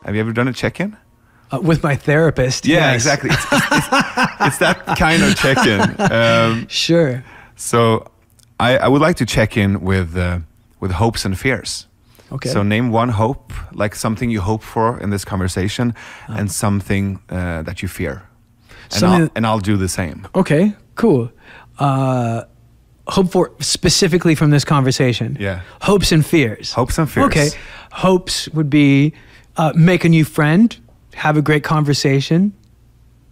Have you ever done a check-in? With my therapist. Yeah, yes. exactly. It's that kind of check-in. Sure. So I would like to check in with hopes and fears. Okay. So name one hope, like something you hope for in this conversation, and something that you fear. And I'll do the same. Okay, cool. Hope for specifically from this conversation. Yeah. Hopes and fears. Hopes and fears. Okay. Hopes would be make a new friend, have a great conversation.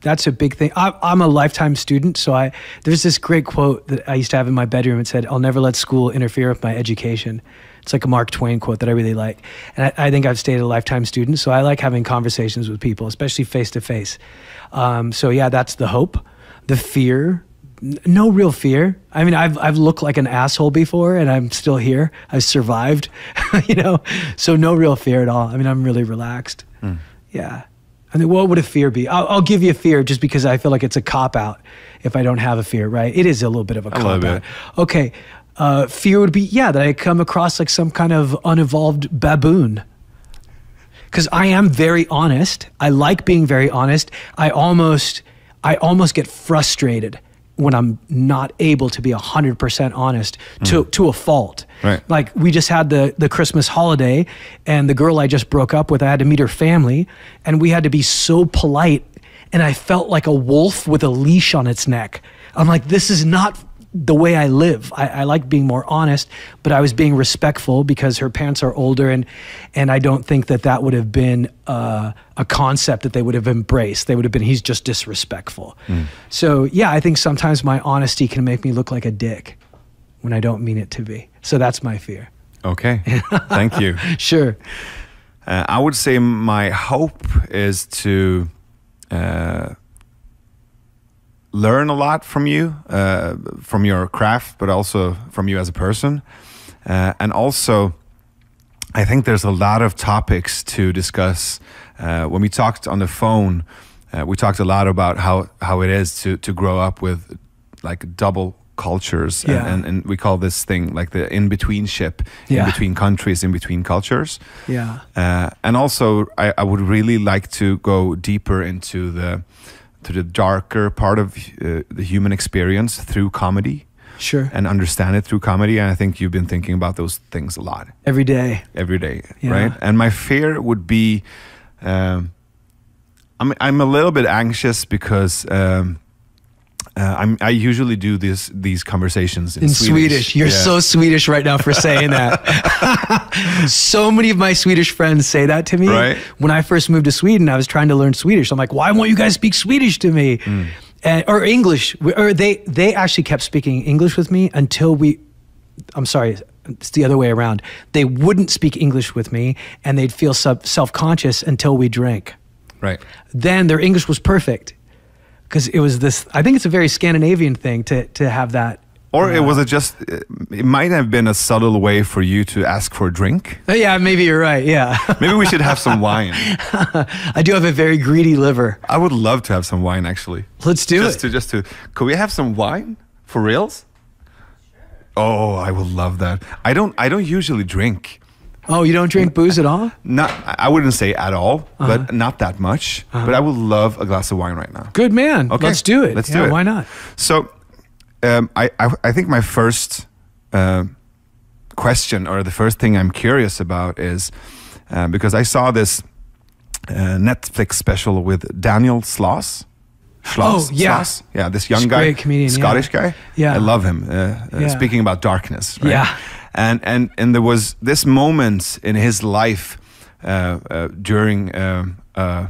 That's a big thing. I'm a lifetime student, so there's this great quote that I used to have in my bedroom. It said, "I'll never let school interfere with my education." It's like a Mark Twain quote that I really like. And I think I've stayed a lifetime student, so I like having conversations with people, especially face to face. So yeah, that's the hope. The fear, no real fear. I mean, I've looked like an asshole before, and I'm still here. I've survived, so no real fear at all. I mean, I'm really relaxed. Yeah. I mean, what would a fear be? I'll give you a fear just because I feel like it's a cop-out if I don't have a fear, right? It is a little bit of a cop-out. Okay. Fear would be, that I come across like some kind of unevolved baboon. Because I am very honest. I like being very honest. I almost get frustrated when I'm not able to be 100% honest to a fault. Right. Like we just had the Christmas holiday, and the girl I just broke up with, I had to meet her family, and we had to be so polite, and I felt like a wolf with a leash on its neck. I'm like, this is not the way I live. I like being more honest, but I was being respectful because her parents are older, and I don't think that would have been a concept that they would have embraced. They would have been, he's just disrespectful. So yeah, I think sometimes my honesty can make me look like a dick when I don't mean it to be. So that's my fear. Okay, thank you. Sure. I would say my hope is to learn a lot from you, from your craft, but also from you as a person. And also, I think there's a lot of topics to discuss. When we talked on the phone, we talked a lot about how it is to grow up with like double cultures. And we call this thing like the in-between-ship, in between countries, in between cultures. Yeah. And also, I would really like to go deeper into the darker part of the human experience through comedy. Sure. And understand it through comedy. And I think you've been thinking about those things a lot. Every day, right? And my fear would be, I'm a little bit anxious because I usually do these conversations in Swedish. You're so Swedish right now for saying that. So many of my Swedish friends say that to me. Right. When I first moved to Sweden, I was trying to learn Swedish. I'm like, why won't you guys speak Swedish to me? Or English. Or they actually kept speaking English with me until I'm sorry, it's the other way around. They wouldn't speak English with me, and they'd feel self-conscious until we drank. Right. Then their English was perfect. Because it was this, I think it's a very Scandinavian thing to have that. Or it might have been a subtle way for you to ask for a drink. Yeah, maybe you're right, yeah. Maybe we should have some wine. I do have a very greedy liver. I would love to have some wine, actually. Let's do it. Could we have some wine? For reals? Oh, I would love that. I don't usually drink. Oh, you don't drink booze at all? I wouldn't say at all, but not that much. But I would love a glass of wine right now. Good man. Okay. Let's do it. Let's do it. Why not? So, I think my first question, or the first thing I'm curious about, is because I saw this Netflix special with Daniel Sloss. Oh, yeah. Sloss. Yeah, this young guy, great comedian, Scottish guy. Yeah. I love him. Speaking about darkness, right? Yeah. And there was this moment in his life during a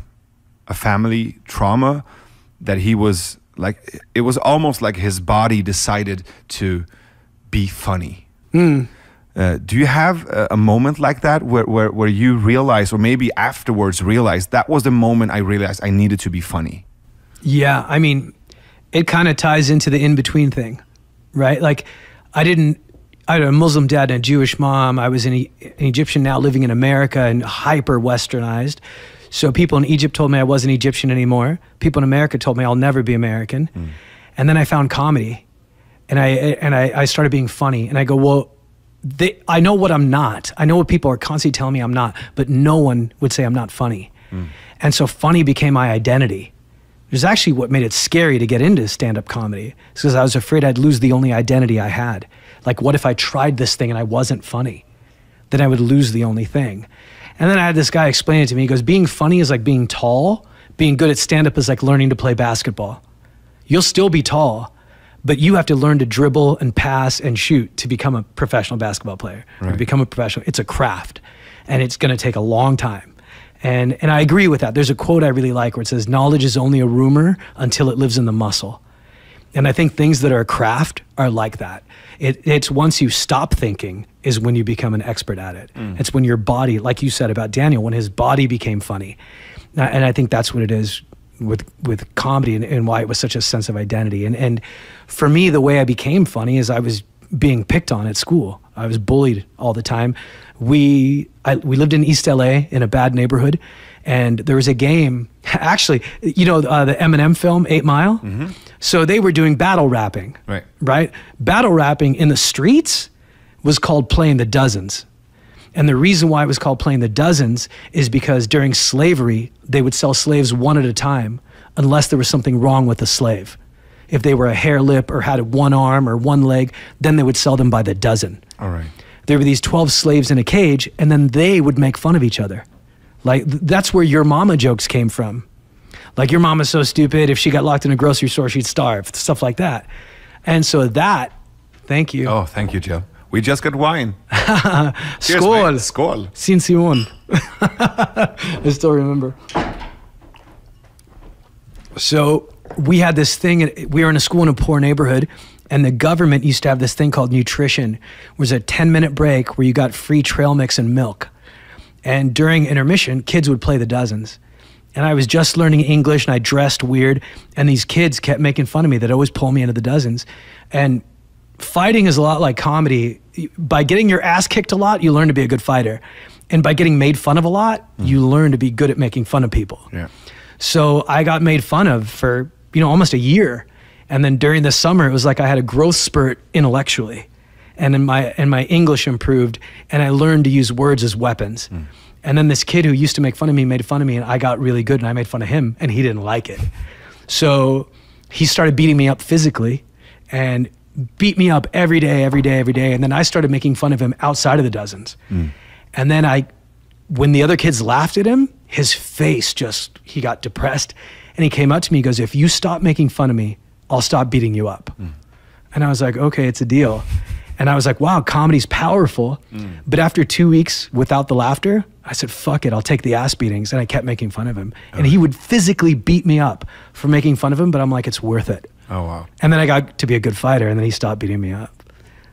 family trauma that he was like, it was almost like his body decided to be funny. Do you have a moment like that where you realize, or maybe afterwards realize, that was the moment I realized I needed to be funny? Yeah, I mean, it kind of ties into the in-between thing, right? Like, I had a Muslim dad and a Jewish mom. I was an Egyptian now living in America and hyper westernized. So people in Egypt told me I wasn't Egyptian anymore. People in America told me I'll never be American. And then I found comedy, and I started being funny. And I go, well, I know what I'm not. I know what people are constantly telling me I'm not, but no one would say I'm not funny. And so funny became my identity. It was actually what made it scary to get into stand-up comedy, because I was afraid I'd lose the only identity I had. Like, what if I tried this thing and I wasn't funny? Then I would lose the only thing. And then I had this guy explain it to me. He goes, being funny is like being tall. Being good at stand-up is like learning to play basketball. You'll still be tall, but you have to learn to dribble and pass and shoot to become a professional basketball player. Right. To become a professional, it's a craft, and it's going to take a long time. And I agree with that. There's a quote I really like where it says, knowledge is only a rumor until it lives in the muscle. And I think things that are a craft are like that. It's once you stop thinking is when you become an expert at it. It's when your body, like you said about Daniel, when his body became funny. And I think that's what it is with comedy and why it was such a sense of identity. And for me, the way I became funny is I was being picked on at school. I was bullied all the time. We lived in East LA in a bad neighborhood, and there was a game, actually, you know, the Eminem film, 8 Mile? So they were doing battle rapping, right? Battle rapping in the streets was called playing the dozens. And the reason why it was called playing the dozens is because during slavery, they would sell slaves one at a time unless there was something wrong with the slave. If they were a hair lip or had one arm or one leg, then they would sell them by the dozen. All right. There were these 12 slaves in a cage, and then they would make fun of each other. Like, that's where your mama jokes came from. Like, your mama's so stupid, if she got locked in a grocery store, she'd starve, stuff like that. And so that, thank you. Oh, thank you, Joe. We just got wine. Cheers, Skål. mate. Skål. Sin Simon. I still remember. So we had this thing, we were in a school in a poor neighborhood, and the government used to have this thing called nutrition. It was a 10-minute break where you got free trail mix and milk. And during intermission, kids would play the dozens. And I was just learning English, and I dressed weird, and these kids kept making fun of me. They'd always pull me into the dozens. And fighting is a lot like comedy. By getting your ass kicked a lot, you learn to be a good fighter. And by getting made fun of a lot, you learn to be good at making fun of people. Yeah. So I got made fun of for, almost a year. And then during the summer, it was like I had a growth spurt intellectually. And then my English improved, and I learned to use words as weapons. And then this kid who used to make fun of me made fun of me, and I got really good, and I made fun of him, and he didn't like it. So he started beating me up physically, and beat me up every day. And then I started making fun of him outside of the dozens. And then when the other kids laughed at him, his face he got depressed. And he came up to me, he goes, if you stop making fun of me, I'll stop beating you up. And I was like, okay, it's a deal. And I was like, wow, comedy's powerful. But after 2 weeks without the laughter, I said, fuck it, I'll take the ass beatings. And I kept making fun of him. And he would physically beat me up for making fun of him, but I'm like, it's worth it. Oh, wow. And then I got to be a good fighter, and then he stopped beating me up.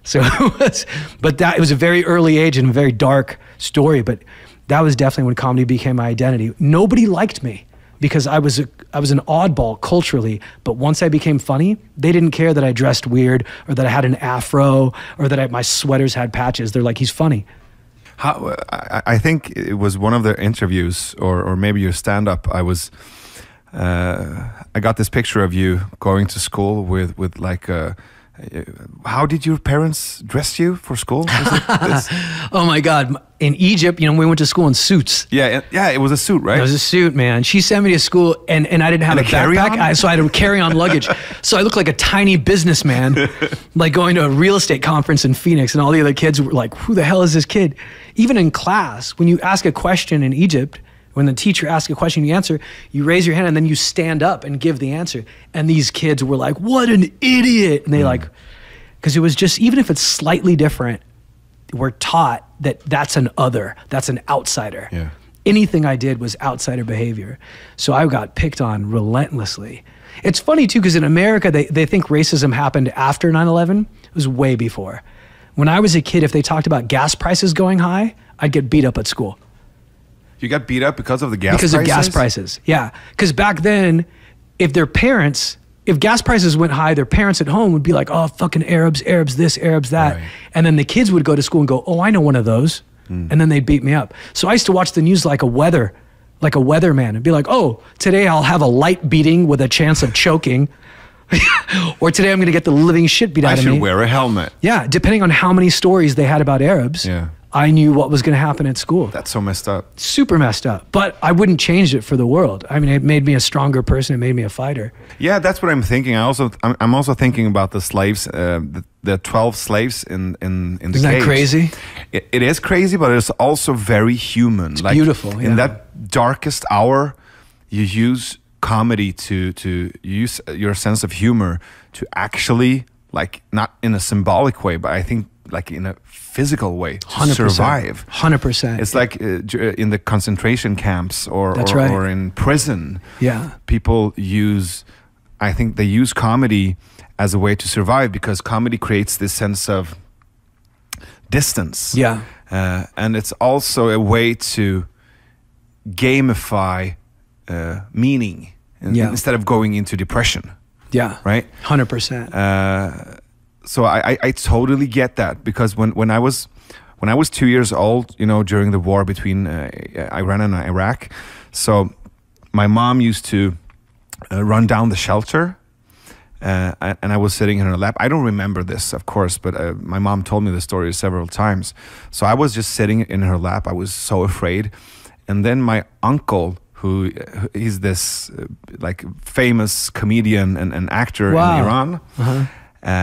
So it was a very early age and a very dark story, but that was definitely when comedy became my identity. Nobody liked me because I was an oddball culturally, but once I became funny, they didn't care that I dressed weird or that I had an afro or that my sweaters had patches. They're like, he's funny. I think it was one of the interviews or maybe your stand-up, I got this picture of you going to school with like how did your parents dress you for school? Oh my God. In Egypt, we went to school in suits. Yeah, it was a suit, right? It was a suit, man. She sent me to school and I didn't have a backpack, so I had to carry on luggage. So I looked like a tiny businessman, like going to a real estate conference in Phoenix, and all the other kids were like, who the hell is this kid? Even in class, when you ask a question in Egypt, when the teacher asks a question, you answer, you raise your hand and then you stand up and give the answer. And these kids were like, what an idiot. And they because it was just, even if it's slightly different, we're taught that that's an other, that's an outsider. Yeah. Anything I did was outsider behavior. So I got picked on relentlessly. It's funny too, because in America, they think racism happened after 9/11. It was way before. When I was a kid, if they talked about gas prices going high, I'd get beat up at school. You got beat up because of the gas prices? Because of gas prices, yeah. Because back then, if gas prices went high, their parents at home would be like, oh, fucking Arabs this, Arabs that. Right. And then the kids would go to school and go, oh, I know one of those. And then they'd beat me up. So I used to watch the news like a weatherman, and be like, oh, today I'll have a light beating with a chance of choking. Or today I'm gonna get the living shit beat out of me. I should wear a helmet. Yeah, depending on how many stories they had about Arabs. Yeah. I knew what was going to happen at school. That's so messed up. Super messed up. But I wouldn't change it for the world. I mean, it made me a stronger person. It made me a fighter. Yeah, that's what I'm thinking. I'm also thinking about the slaves, the 12 slaves in the cage. Isn't that crazy? It is crazy, but it's also very human. It's beautiful. In that darkest hour, you use comedy to use your sense of humor to actually, like, not in a symbolic way, but I think like in a physical way to 100%, survive. 100%. It's like in the concentration camps or in prison. Yeah. People I think they use comedy as a way to survive, because comedy creates this sense of distance. Yeah. And it's also a way to gamify meaning instead of going into depression. Yeah. Right? 100%. So I totally get that, because when I was 2 years old, during the war between Iran and Iraq, so my mom used to run down the shelter, and I was sitting in her lap. I don't remember this, of course, but my mom told me the story several times. So I was just sitting in her lap. I was so afraid, and then my uncle, who he's this like famous comedian and actor in Iran. Uh-huh.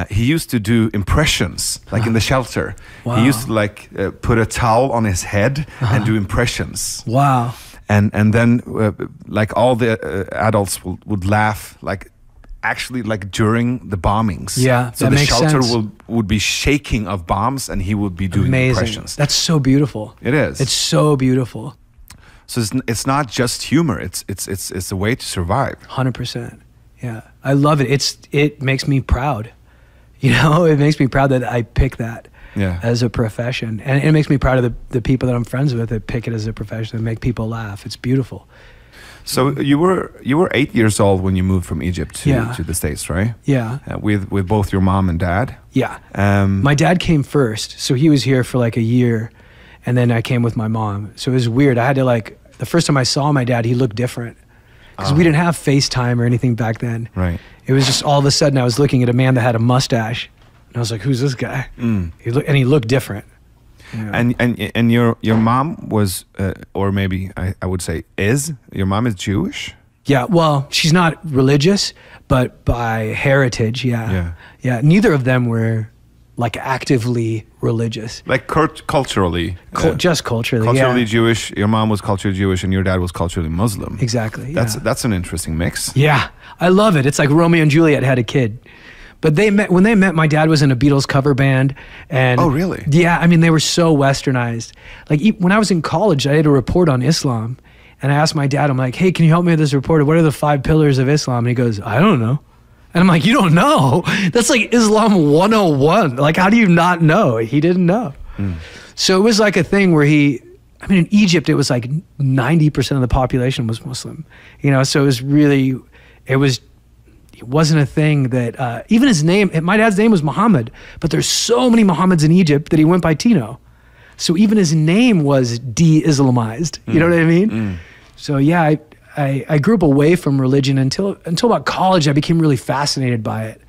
He used to do impressions, like in the shelter. Wow. He used to put a towel on his head and do impressions. Wow. And then like all the adults would laugh, like actually like during the bombings. Yeah, so that the makes shelter sense. would be shaking of bombs, and he would be doing Amazing. impressions. That's so beautiful. It is. It's so beautiful. So it's not just humor. It's a way to survive. 100%. Yeah, I love it. It makes me proud. It makes me proud that I pick that as a profession, and it makes me proud of the people that I'm friends with that pick it as a profession and make people laugh. It's beautiful. So you were 8 years old when you moved from Egypt to the States, right? Yeah. With both your mom and dad. Yeah. My dad came first, so he was here for like a year, and then I came with my mom. So it was weird. I had to the first time I saw my dad, he looked different, because we didn't have FaceTime or anything back then. Right. It was just all of a sudden I was looking at a man that had a mustache, and I was like, "Who's this guy?" He looked different. Yeah. And your mom was, or maybe I would say your mom is Jewish? Yeah. Well, she's not religious, but by heritage, yeah. Neither of them were like actively religious. Like culturally. Just culturally. Culturally Jewish. Your mom was culturally Jewish, and your dad was culturally Muslim. Exactly. That's an interesting mix. Yeah, I love it. It's like Romeo and Juliet had a kid. But when they met, my dad was in a Beatles cover band. And oh, really? Yeah, I mean, they were so westernized. Like when I was in college, I had a report on Islam. And I asked my dad, I'm like, "Hey, can you help me with this report? What are the 5 pillars of Islam?" And he goes, "I don't know." And I'm like, "You don't know? That's like Islam 101. Like, how do you not know?" He didn't know. So it was like a thing where in Egypt, it was like 90% of the population was Muslim. So it was really, it wasn't a thing that, even his name, my dad's name was Muhammad, but there's so many Muhammads in Egypt that he went by Tino. So even his name was de-Islamized. You know what I mean? So yeah, I grew up away from religion until about college. I became really fascinated by it,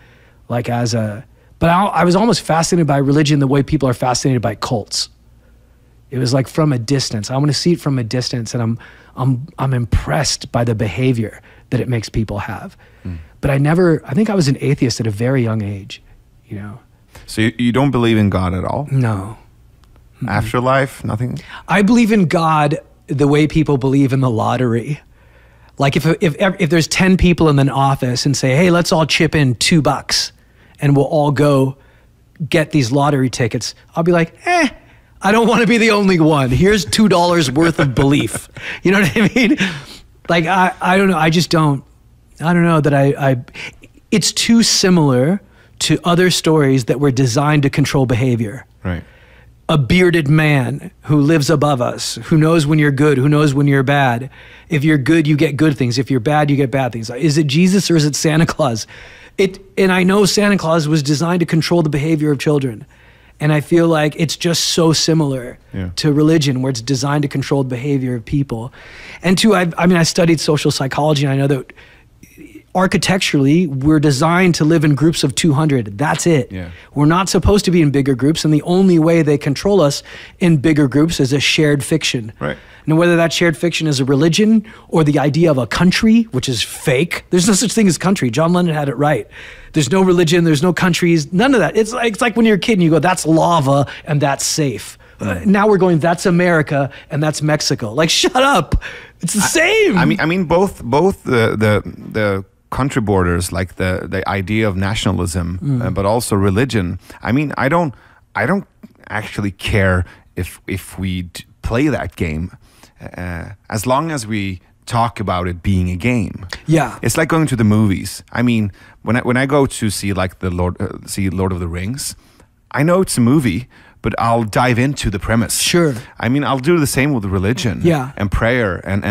but I was almost fascinated by religion the way people are fascinated by cults. It was like from a distance. I want to see it from a distance, and I'm impressed by the behavior that it makes people have. But I think I was an atheist at a very young age, So you don't believe in God at all? No. Afterlife, nothing? I believe in God the way people believe in the lottery. Like if there's 10 people in an office and say, "Hey, let's all chip in $2 and we'll all go get these lottery tickets," I'll be like, I don't want to be the only one. Here's $2 worth of belief. You know what I mean? Like, I don't know. I just don't. I don't know that it's too similar to other stories that were designed to control behavior. Right. A bearded man who lives above us, who knows when you're good, who knows when you're bad. If you're good, you get good things. If you're bad, you get bad things. Is it Jesus or is it Santa Claus? And I know Santa Claus was designed to control the behavior of children. And I feel like it's just so similar to religion, where it's designed to control the behavior of people. And two, I studied social psychology, and I know that architecturally, we're designed to live in groups of 200. That's it. Yeah. We're not supposed to be in bigger groups, and the only way they control us in bigger groups is a shared fiction. Right. And whether that shared fiction is a religion or the idea of a country, which is fake. There's no such thing as country. John Lennon had it right. There's no religion, there's no countries, none of that. It's like when you're a kid and you go, that's lava and that's safe. Now we're going, that's America and that's Mexico. Like, shut up. It's the same. I mean, both the country borders, like the idea of nationalism, but also religion. I mean, I don't actually care if we play that game, as long as we talk about it being a game. Yeah, it's like going to the movies. I mean, when I go to see like the Lord of the Rings, I know it's a movie, but I'll dive into the premise. Sure. I mean, I'll do the same with religion. Yeah. And prayer and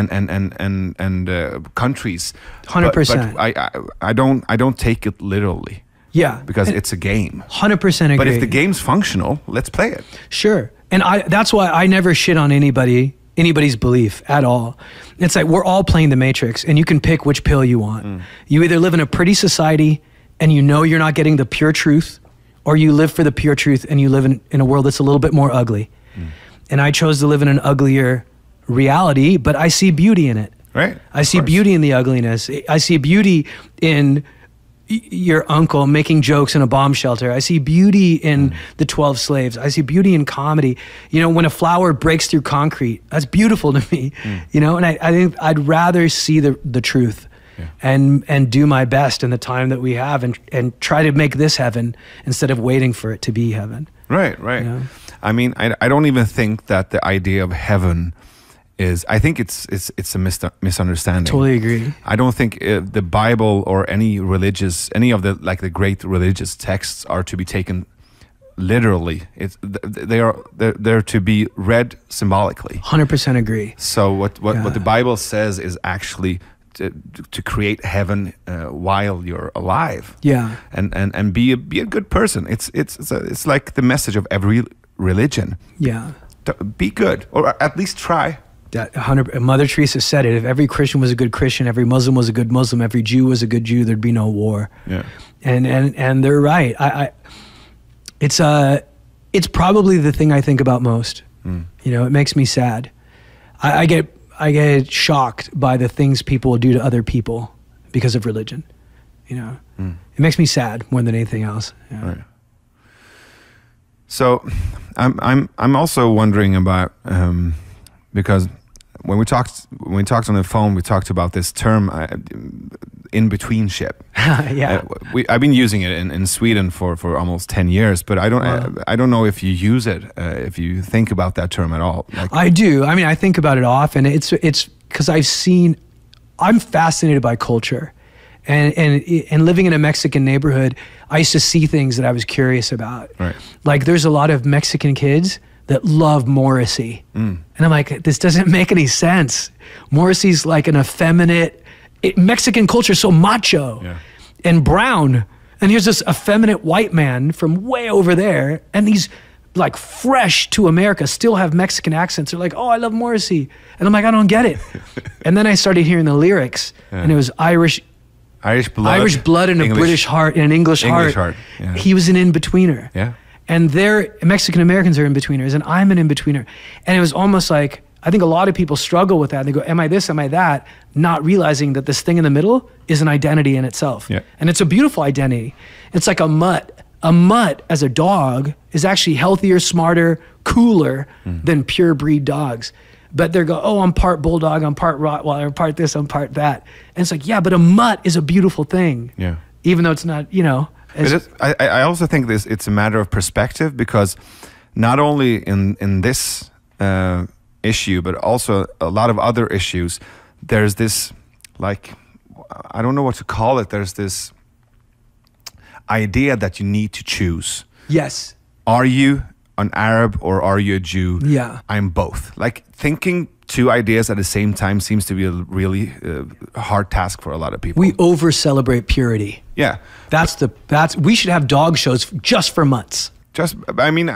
countries. 100%. But I don't take it literally. Yeah. Because it's a game. 100% agree. But if the game's functional, let's play it. Sure. And that's why I never shit on anybody's belief at all. It's like we're all playing the Matrix, and you can pick which pill you want. You either live in a pretty society and you know you're not getting the pure truth, or you live for the pure truth and you live in a world that's a little bit more ugly. And I chose to live in an uglier reality, but I see beauty in it. Right. I see beauty in the ugliness. I see beauty in your uncle making jokes in a bomb shelter. I see beauty in the 12 slaves. I see beauty in comedy. You know, when a flower breaks through concrete, that's beautiful to me. You know, and I think I'd rather see the truth. Yeah. And do my best in the time that we have, and try to make this heaven instead of waiting for it to be heaven. Right. You know? I mean, I don't even think that the idea of heaven is. I think it's a misunderstanding. Totally agree. I don't think the Bible or any of the great religious texts are to be taken literally. They're to be read symbolically. 100% agree. So what the Bible says is actually to create heaven while you're alive. Yeah. And be a good person. It's like the message of every religion. Yeah. Be good, or at least try. That Mother Teresa said it. If every Christian was a good Christian, every Muslim was a good Muslim, every Jew was a good Jew, there'd be no war. Yeah. And they're right. It's probably the thing I think about most. You know, it makes me sad. I get shocked by the things people will do to other people because of religion. You know, it makes me sad more than anything else. Yeah. Right. So, I'm also wondering about because when we talked on the phone, we talked about this term in betweenship. Yeah. I've been using it in Sweden for almost 10 years, but I don't know if you use it, if you think about that term at all. Like, I do. I mean, I think about it often. It's because I'm fascinated by culture, and living in a Mexican neighborhood, I used to see things that I was curious about. Right. Like there's a lot of Mexican kids that love Morrissey. And I'm like, this doesn't make any sense. Morrissey's like an effeminate, Mexican culture is so macho and brown. And here's this effeminate white man from way over there, and these like fresh to America still have Mexican accents. They're like, oh, I love Morrissey. And I'm like, I don't get it. And then I started hearing the lyrics, and it was Irish blood and a British heart and an English heart. Yeah. He was an in-betweener. Yeah. And Mexican Americans are in-betweeners, and I'm an in-betweener. And it was almost like, I think a lot of people struggle with that. They go, am I this, am I that? Not realizing that this thing in the middle is an identity in itself. Yeah. And it's a beautiful identity. It's like a mutt. A mutt as a dog is actually healthier, smarter, cooler than pure breed dogs. But they go, oh, I'm part bulldog, I'm part Rottweiler, I'm part this, I'm part that. And it's like, yeah, but a mutt is a beautiful thing. Yeah. Even though it's not, you know. I also think it's a matter of perspective, because not only in this issue, but also a lot of other issues, there's this, like, I don't know what to call it, there's this idea that you need to choose. Yes. Are you an Arab or are you a Jew? Yeah. I'm both. Like, thinking two ideas at the same time seems to be a really hard task for a lot of people. We over celebrate purity. Yeah. We should have dog shows just for mutts. I mean,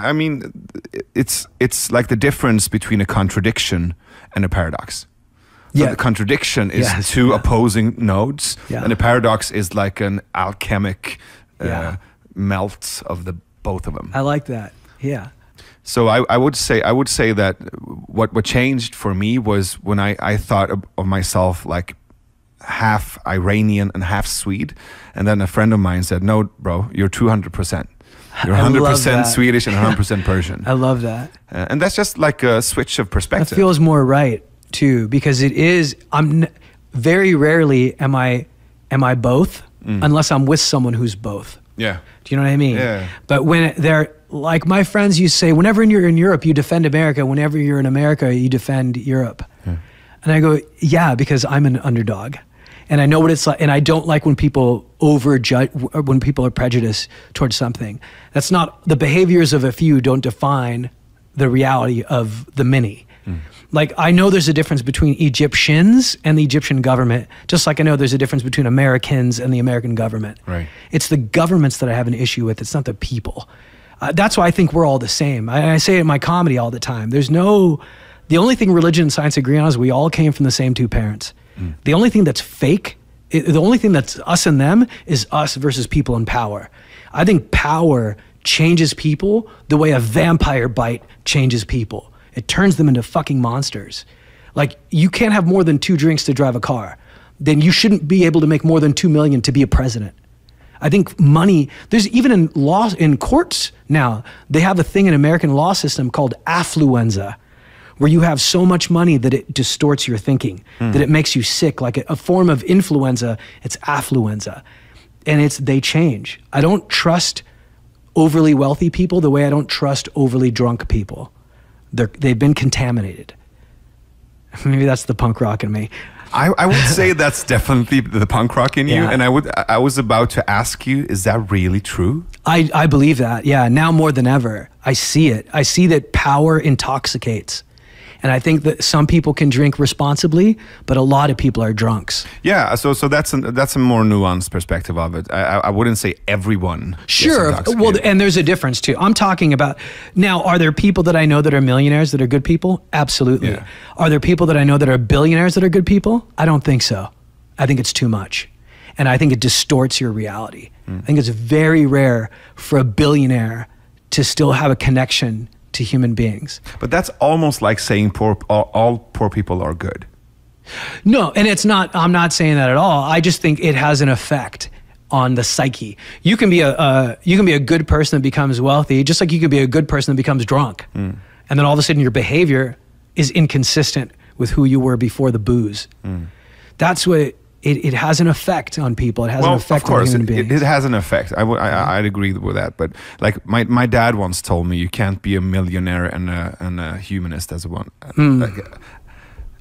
it's like the difference between a contradiction and a paradox. So Yeah. the contradiction is Yes. two Yeah. opposing nodes, Yeah. and the paradox is like an alchemic Yeah. melt of the both of them. I like that. Yeah. So I would say that what changed for me was when I thought of myself like half Iranian and half Swede, and then a friend of mine said, "No, bro, you're 200%. You're I love 100% that. Swedish and 100% Persian." I love that. And that's just like a switch of That perspective. feels more right too, because it is. Very rarely am I both, unless I'm with someone who's both. Yeah. Do you know what I mean? Yeah. But when they're like my friends, you say, whenever you're in Europe, you defend America. Whenever you're in America, you defend Europe. Yeah. And I go, yeah, because I'm an underdog. And I know what it's like. And I don't like when people overjudge, when people are prejudiced towards something. That's not, the behaviors of a few don't define the reality of the many. Like, I know there's a difference between Egyptians and the Egyptian government, just like I know there's a difference between Americans and the American government. Right. It's the governments that I have an issue with. It's not the people. That's why I think we're all the same. I say it in my comedy all the time. The only thing religion and science agree on is we all came from the same two parents. The only thing that's fake, the only thing that's us and them is us versus people in power. I think power changes people the way a vampire bite changes people. It turns them into fucking monsters. Like, you can't have more than 2 drinks to drive a car. Then you shouldn't be able to make more than $2 million to be a president. I think money, there's even in law, in courts now, they have a thing in American law system called affluenza, where you have so much money that it distorts your thinking, that it makes you sick, like a form of influenza. It's affluenza. And they change. I don't trust overly wealthy people the way I don't trust overly drunk people. They've been contaminated. Maybe that's the punk rock in me. I would say that's definitely the punk rock in you. Yeah. And I was about to ask you, is that really true? I believe that, yeah, now more than ever. I see it. I see that power intoxicates. And I think that some people can drink responsibly, but a lot of people are drunks. Yeah, so that's a more nuanced perspective of it. I wouldn't say everyone gets Sure. intoxicated. Well, and there's a difference too. I'm talking about, now, are there people that I know that are millionaires that are good people? Absolutely. Yeah. Are there people that I know that are billionaires that are good people? I don't think so. I think it's too much. And I think it distorts your reality. I think it's very rare for a billionaire to still have a connection to human beings. But that's almost like saying all poor people are good. No, and it's not, I'm not saying that at all. I just think it has an effect on the psyche. You can be a good person that becomes wealthy, just like you can be a good person that becomes drunk. And then all of a sudden your behavior is inconsistent with who you were before the booze. That's what it has an effect on people. It has an effect of course, on human beings. it has an effect. I'd agree with that. But like my dad once told me, you can't be a millionaire and a humanist as one. Like,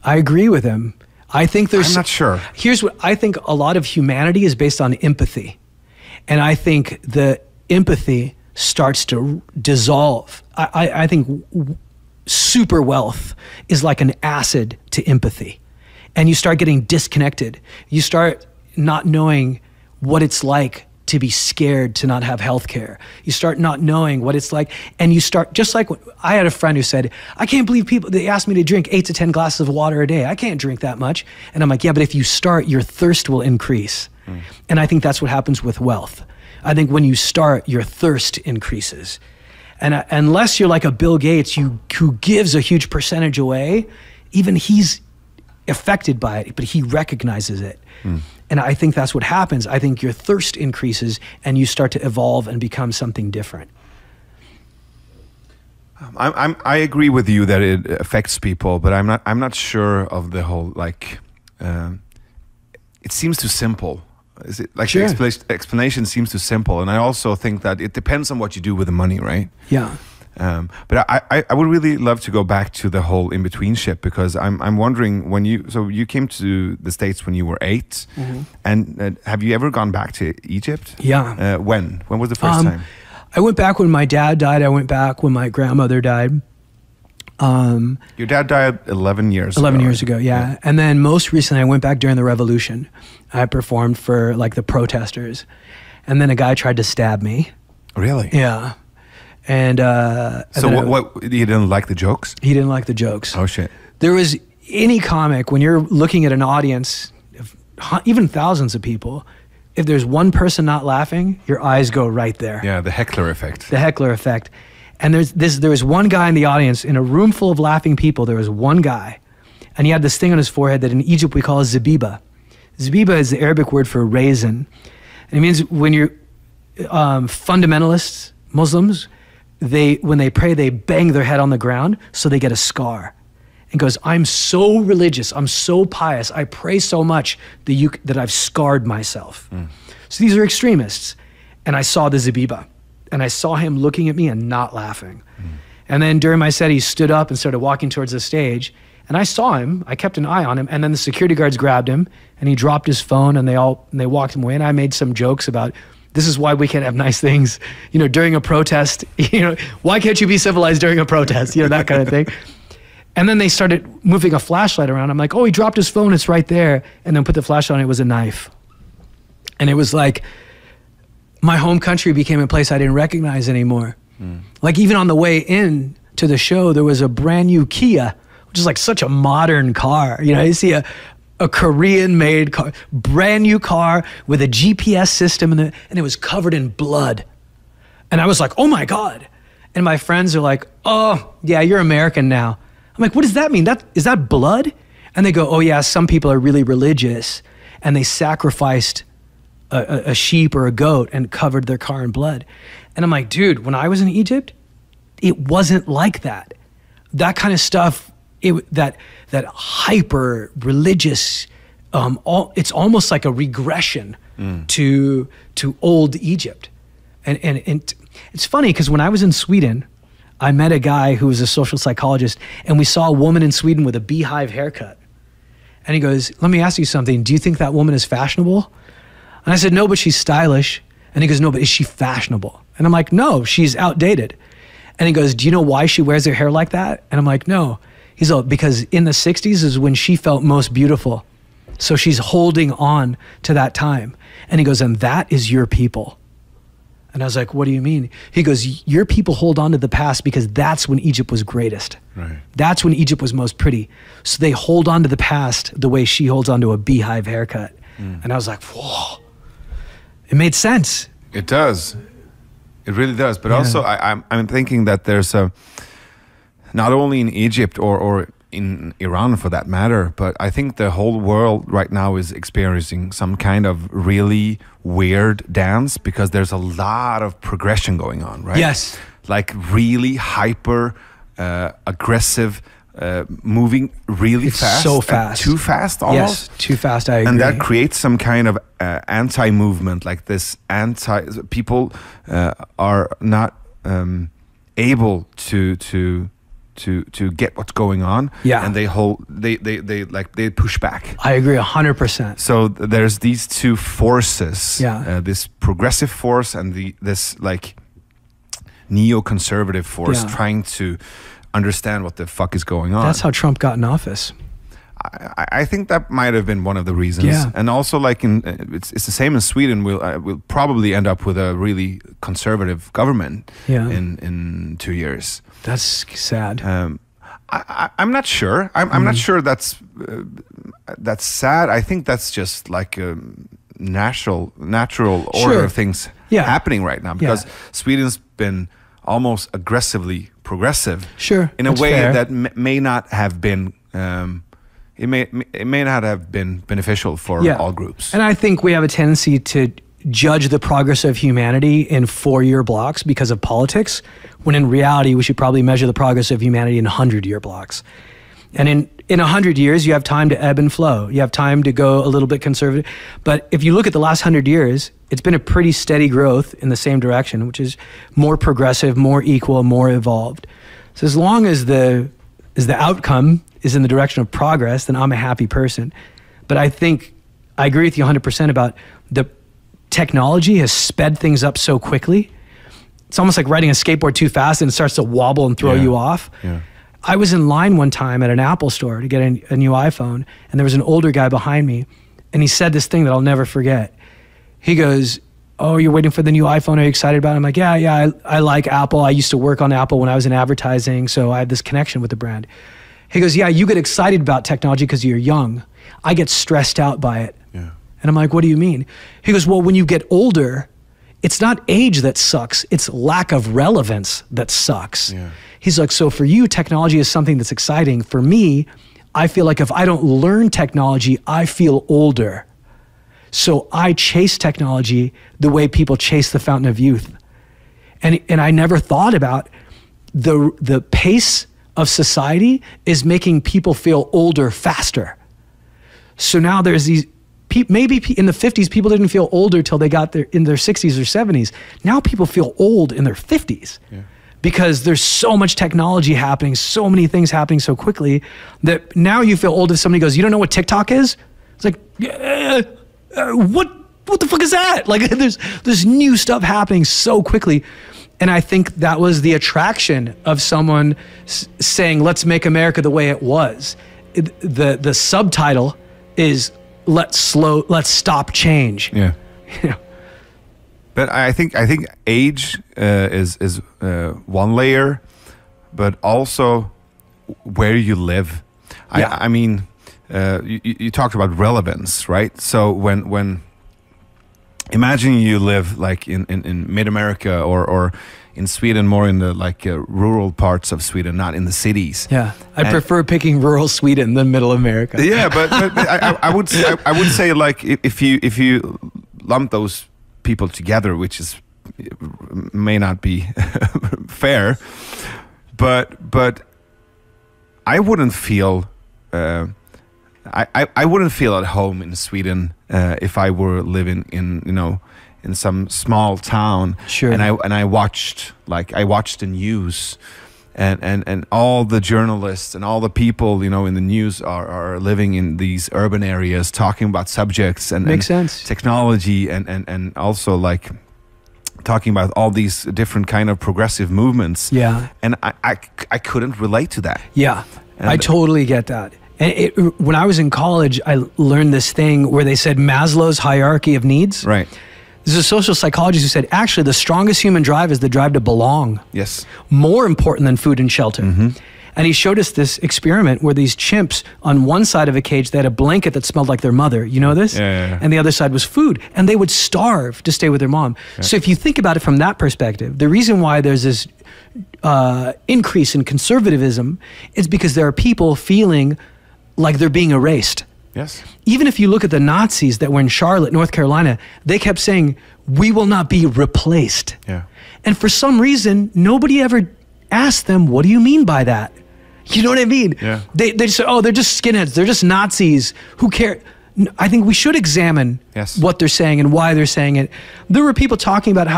I agree with him. I think there's... I'm not sure. Here's what I think: a lot of humanity is based on empathy. And I think the empathy starts to dissolve. I think super wealth is like an acid to empathy. And you start getting disconnected. You start not knowing what it's like to be scared to not have health care. You start not knowing what it's like. And you start, just like I had a friend who said, I can't believe they asked me to drink 8 to 10 glasses of water a day. I can't drink that much. And I'm like, yeah, but if you start, your thirst will increase. And I think that's what happens with wealth. I think when you start, your thirst increases. And unless you're like a Bill Gates who gives a huge percentage away, even he's affected by it, but he recognizes it. And I think that's what happens. I think your thirst increases and you start to evolve and become something different. I agree with you that it affects people, but I'm not sure of the whole, like, it seems too simple. Is it like Sure. the explanation seems too simple, and I also think that it depends on what you do with the money, right? Yeah. But I would really love to go back to the whole in between ship, because I'm wondering, when you came to the States when you were 8, and have you ever gone back to Egypt? Yeah. When was the first time? I went back when my dad died. I went back when my grandmother died. Your dad died 11 years 11 ago. years ago, yeah. And then most recently, I went back during the revolution. I performed for like the protesters. And then a guy tried to stab me. Really? Yeah. And So what he didn't like the jokes? he didn't like the jokes. Oh shit. any comic, when you're looking at an audience of even thousands of people, if there's one person not laughing, your eyes go right there. Yeah, the heckler effect. The heckler effect. And there was one guy in the audience, in a room full of laughing people, there was one guy, and he had this thing on his forehead that in Egypt we call a zabiba. Zabiba is the Arabic word for raisin. And it means when you're fundamentalists, Muslims, when they pray, they bang their head on the ground so they get a scar. And goes, I'm so religious, I'm so pious, I pray so much that I've scarred myself. So these are extremists. And I saw the zabiba, and I saw him looking at me and not laughing. And then during my set, he stood up and started walking towards the stage. And I saw him, I kept an eye on him, and then the security guards grabbed him, and he dropped his phone, and they walked him away. And I made some jokes about, this is why we can't have nice things, during a protest. Why can't you be civilized during a protest? That kind of thing. And then they started moving a flashlight around. I'm like, oh, he dropped his phone, it's right there. And then put the flashlight on, it was a knife. And it was like, my home country became a place I didn't recognize anymore. Like even on the way in to the show, there was a brand new Kia, which is like such a modern car. You see a Korean-made car, brand new car with a GPS system, and it was covered in blood. And I was like, oh my God. And my friends are like, oh yeah, you're American now. I'm like, what does that mean? Is that blood? And they go, oh yeah, some people are really religious and they sacrificed a sheep or a goat and covered their car in blood. And I'm like, dude, when I was in Egypt, it wasn't like that. That kind of stuff, that hyper religious, it's almost like a regression to old Egypt. And it's funny because when I was in Sweden, I met a guy who was a social psychologist, and we saw a woman in Sweden with a beehive haircut. And he goes, let me ask you something. Do you think that woman is fashionable? And I said, no, but she's stylish. And he goes, no, but is she fashionable? And I'm like, no, she's outdated. And he goes, do you know why she wears her hair like that? And I'm like, no. He's like, because in the 60s is when she felt most beautiful. So she's holding on to that time. And he goes, and that is your people. And I was like, what do you mean? He goes, your people hold on to the past because that's when Egypt was greatest. Right. That's when Egypt was most pretty. So they hold on to the past the way she holds on to a beehive haircut. And I was like, whoa. It made sense. It does. It really does. But also, I'm thinking that there's not only in Egypt or in Iran for that matter, but I think the whole world right now is experiencing some kind of really weird dance because there's a lot of progression going on, right? Yes. Like really hyper aggressive, moving really fast. So fast. Too fast almost. Yes, too fast, I agree. And that creates some kind of anti-movement, like this people are not able to get what's going on, and they push back. I agree 100%. So there's these two forces, this progressive force and this like neoconservative force trying to understand what the fuck is going on. That's how Trump got in office. I think that might have been one of the reasons, and also like it's the same in Sweden. We'll probably end up with a really conservative government in 2 years. That's sad. I'm not sure. I'm not sure that's sad. I think that's just like a natural order of things happening right now because Sweden's been almost aggressively progressive. Sure, in a way that may not have been. It may not have been beneficial for all groups. And I think we have a tendency to judge the progress of humanity in 4-year blocks because of politics, when in reality we should probably measure the progress of humanity in 100-year blocks. And in 100 years, you have time to ebb and flow. You have time to go a little bit conservative. But if you look at the last 100 years, it's been a pretty steady growth in the same direction, which is more progressive, more equal, more evolved. So as long as the outcome is in the direction of progress, then I'm a happy person. But I think I agree with you 100% about the technology has sped things up so quickly. It's almost like riding a skateboard too fast and it starts to wobble and throw you off. Yeah. I was in line one time at an Apple store to get a new iPhone, and there was an older guy behind me, and he said this thing that I'll never forget. He goes, oh, you're waiting for the new iPhone? Are you excited about it? I'm like, yeah, I like Apple. I used to work on Apple when I was in advertising, so I have this connection with the brand. He goes, yeah, you get excited about technology because you're young. I get stressed out by it. Yeah. And I'm like, what do you mean? He goes, well, when you get older, it's not age that sucks, it's lack of relevance that sucks. Yeah. He's like, so for you, technology is something that's exciting. For me, I feel like if I don't learn technology, I feel older. So I chase technology the way people chase the fountain of youth. And I never thought about the pace of society is making people feel older faster. So now there's these, maybe in the 50s, people didn't feel older till they got in their 60s or 70s. Now people feel old in their 50s. Yeah. Because there's so much technology happening, so many things happening so quickly that now you feel old if somebody goes, you don't know what TikTok is? It's like, what the fuck is that? Like there's new stuff happening so quickly. And I think that was the attraction of someone saying, let's make America the way it was. The subtitle is let's stop change. Yeah. Yeah. But I think age is one layer, but also where you live. Yeah. I mean, you talked about relevance, right? So when imagine you live like in mid-America or in Sweden, more in the rural parts of Sweden, not in the cities. Yeah, I prefer picking rural Sweden than middle America. Yeah, but I would say like if you lump those people together, which may not be fair, but I wouldn't feel I wouldn't feel at home in Sweden if I were living in some small town. Sure. And I watched the news and all the journalists and all the people in the news are living in these urban areas talking about subjects and makes sense, technology and also like talking about all these different kind of progressive movements. Yeah. And I couldn't relate to that. Yeah. And I totally get that. And when I was in college, I learned this thing where they said Maslow's hierarchy of needs. Right. There's a social psychologist who said, actually, the strongest human drive is the drive to belong. Yes. More important than food and shelter. Mm-hmm. And he showed us this experiment where these chimps, on one side of a cage, they had a blanket that smelled like their mother. You know this? Yeah. And the other side was food. And they would starve to stay with their mom. Yeah. So if you think about it from that perspective, the reason why there's this increase in conservatism is because there are people feeling like they're being erased. Yes. Even if you look at the Nazis that were in Charlotte, North Carolina, they kept saying, we will not be replaced. Yeah. And for some reason, nobody ever asked them, what do you mean by that? You know what I mean? Yeah. They just said, oh, they're just skinheads. They're just Nazis. Who care? I think we should examine what they're saying and why they're saying it. There were people talking about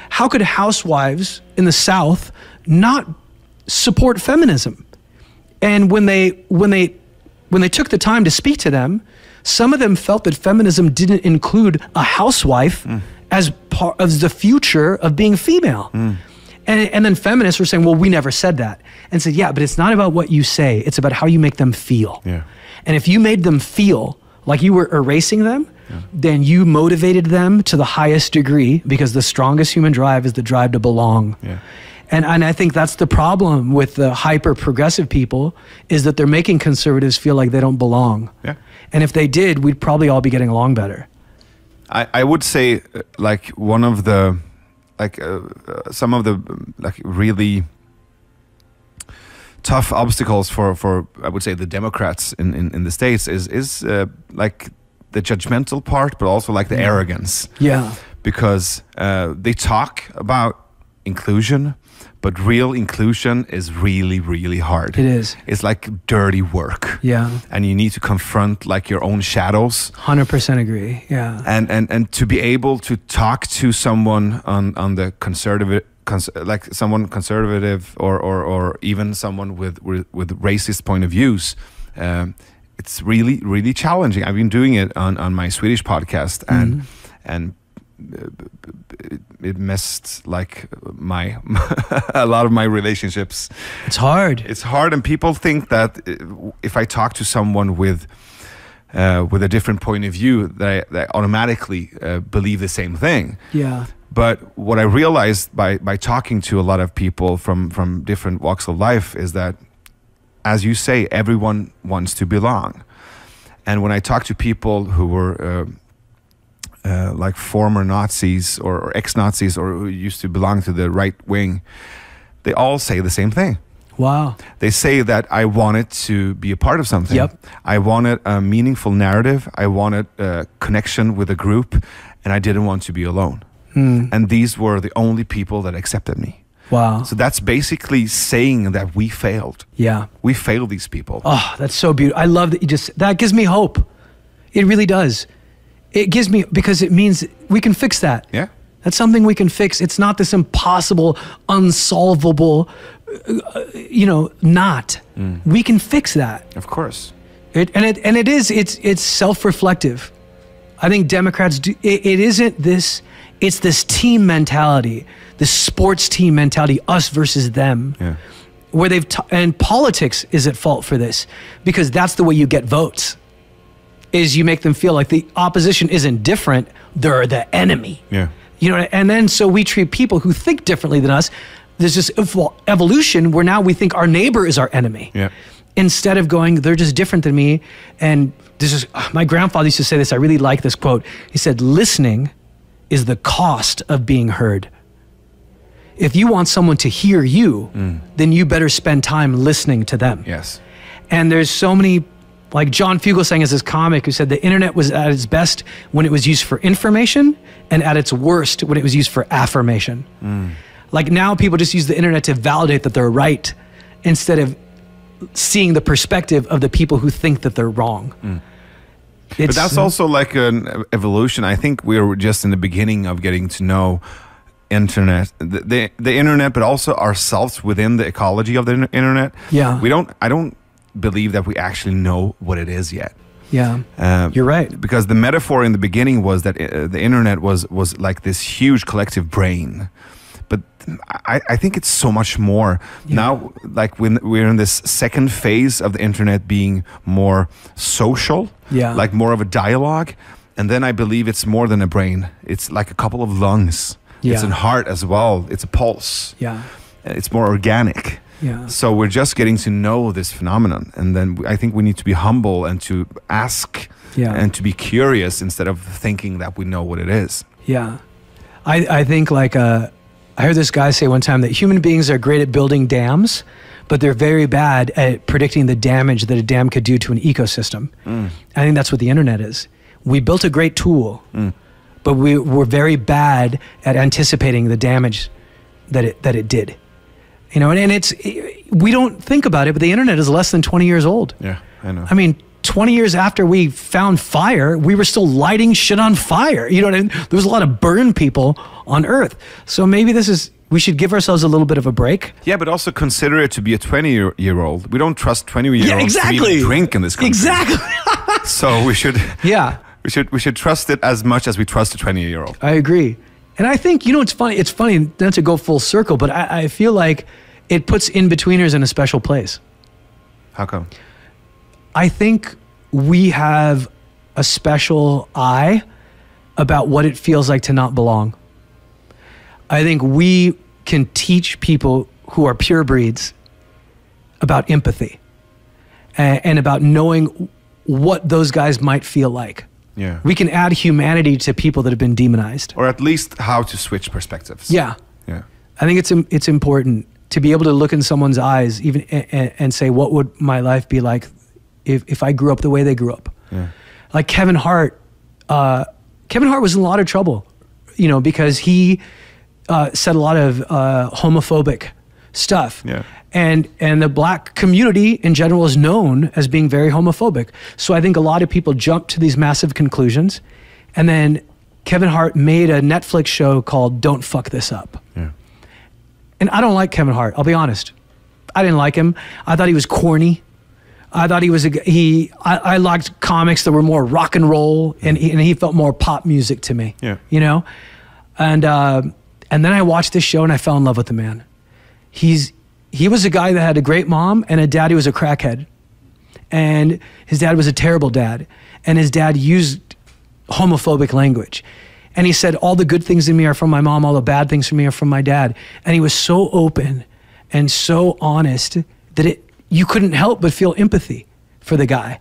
how could housewives in the South not support feminism? And when they took the time to speak to them, some of them felt that feminism didn't include a housewife as part of the future of being female. And then feminists were saying, well, we never said that. And said, yeah, but it's not about what you say. It's about how you make them feel. Yeah. And if you made them feel like you were erasing them, then you motivated them to the highest degree, because the strongest human drive is the drive to belong. Yeah. And I think that's the problem with the hyper-progressive people, is that they're making conservatives feel like they don't belong. Yeah. And if they did, we'd probably all be getting along better. I would say like one of the some of the really tough obstacles for I would say the Democrats in the States is like the judgmental part, but also like the arrogance. Yeah. Because they talk about inclusion, but real inclusion is really, really hard. It is. It's like dirty work. Yeah. And you need to confront like your own shadows. 100% agree. Yeah. And to be able to talk to someone on the like someone conservative or even someone with racist point of views, it's really, really challenging. I've been doing it on my Swedish podcast, and it messed like a lot of my relationships. It's hard. It's hard, and people think that if I talk to someone with a different point of view, they automatically believe the same thing. Yeah. But what I realized by talking to a lot of people from different walks of life is that as you say, everyone wants to belong. And when I talk to people who were like former Nazis or ex-Nazis or who used to belong to the right wing, they all say the same thing. Wow. They say that I wanted to be a part of something. Yep. I wanted a meaningful narrative. I wanted a connection with a group, and I didn't want to be alone. And these were the only people that accepted me. Wow. So that's basically saying that we failed. Yeah. We failed these people. Oh, that's so beautiful. I love that that gives me hope. It really does. It gives me, because it means we can fix that. Yeah. That's something we can fix. It's not this impossible, unsolvable, not. We can fix that. Of course. It's self-reflective. I think Democrats do, it isn't this, it's this team mentality, this sports team mentality, us versus them. Yeah. Where and politics is at fault for this, because that's the way you get votes, is you make them feel like the opposition isn't different, they're the enemy. Yeah. And then so we treat people who think differently than us, there's this evolution where now we think our neighbor is our enemy. Yeah. Instead of going, they're just different than me. And this is, my grandfather used to say this, I really like this quote. He said, listening is the cost of being heard. If you want someone to hear you, then you better spend time listening to them. Yes. And there's so many, like John Fugelsang is this comic who said the internet was at its best when it was used for information and at its worst when it was used for affirmation. Like now people just use the internet to validate that they're right instead of seeing the perspective of the people who think that they're wrong. But that's also like an evolution. I think we're just in the beginning of getting to know internet, the internet, but also ourselves within the ecology of the internet. Yeah. I don't believe that we actually know what it is yet. Yeah, you're right. Because the metaphor in the beginning was that the internet was like this huge collective brain. But I think it's so much more. Yeah. Now, like when we're in this second phase of the internet being more social, like more of a dialogue. And then I believe it's more than a brain. It's like a couple of lungs. It's a heart as well. It's a pulse. Yeah. It's more organic. Yeah. So we're just getting to know this phenomenon. And then I think we need to be humble and to ask and to be curious instead of thinking that we know what it is. Yeah. I think like, I heard this guy say one time that human beings are great at building dams, but they're very bad at predicting the damage that a dam could do to an ecosystem. I think that's what the internet is. We built a great tool, but we're very bad at anticipating the damage that it did. And we don't think about it, but the internet is less than 20 years old. Yeah, I know. I mean, 20 years after we found fire, we were still lighting shit on fire. You know what I mean? There was a lot of burned people on Earth. So maybe we should give ourselves a little bit of a break. Yeah, but also consider it to be a 20-year-old. We don't trust 20-year-olds to even drink in this country. Exactly. So we should we should trust it as much as we trust a 20-year-old. I agree. And I think, it's funny. It's funny not to go full circle, but I feel like it puts in-betweeners in a special place. How come? I think we have a special eye about what it feels like to not belong. I think we can teach people who are pure breeds about empathy and about knowing what those guys might feel like. Yeah. We can add humanity to people that have been demonized. Or at least how to switch perspectives. Yeah. Yeah. I think it's important to be able to look in someone's eyes even and say, what would my life be like if I grew up the way they grew up? Yeah. Like Kevin Hart was in a lot of trouble, because he said a lot of homophobic stuff. Yeah. And the black community in general is known as being very homophobic. So I think a lot of people jump to these massive conclusions. And then Kevin Hart made a Netflix show called Don't Fuck This Up. Yeah. And I don't like Kevin Hart, I'll be honest. I didn't like him. I thought he was corny. I thought I liked comics that were more rock and roll, and he felt more pop music to me. Yeah. And then I watched this show and I fell in love with the man. He was a guy that had a great mom and a dad who was a crackhead. And his dad was a terrible dad. And his dad used homophobic language. And he said, all the good things in me are from my mom, all the bad things from me are from my dad. And he was so open and so honest that you couldn't help but feel empathy for the guy.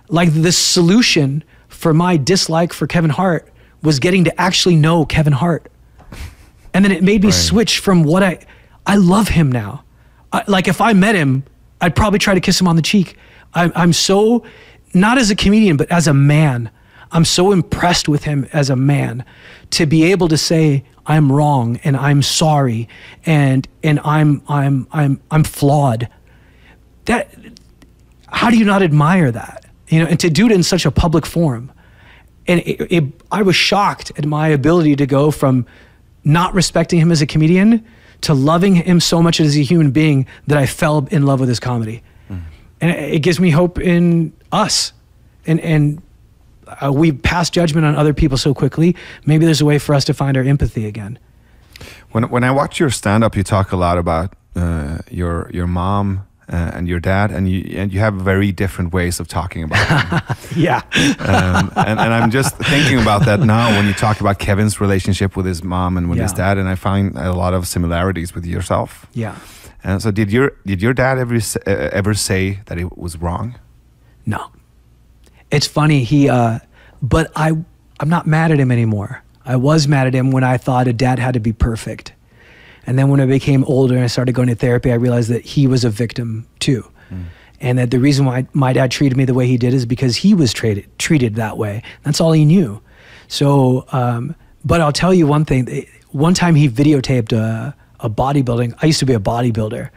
Like the solution for my dislike for Kevin Hart was getting to actually know Kevin Hart. And then it made me switch from what I love him now. Like if I met him, I'd probably try to kiss him on the cheek. I'm so, not as a comedian, but as a man, I'm so impressed with him as a man to be able to say, I'm wrong and I'm sorry and I'm flawed. That, how do you not admire that? You know, and to do it in such a public forum. And I was shocked at my ability to go from not respecting him as a comedian to loving him so much as a human being that I fell in love with his comedy. And it gives me hope in us. And we pass judgment on other people so quickly. Maybe there's a way for us to find our empathy again. When I watch your stand-up, you talk a lot about your mom and your dad, and you have very different ways of talking about them. Yeah. And I'm just thinking about that now when you talk about Kevin's relationship with his mom and with his dad, and I find a lot of similarities with yourself. Yeah. And so did your dad ever say that it was wrong? No. It's funny, but I'm not mad at him anymore. I was mad at him when I thought a dad had to be perfect. And then when I became older and I started going to therapy, I realized that he was a victim too. And that the reason why my dad treated me the way he did is because he was treated that way. That's all he knew. So, but I'll tell you one thing. One time he videotaped a bodybuilding. I used to be a bodybuilder.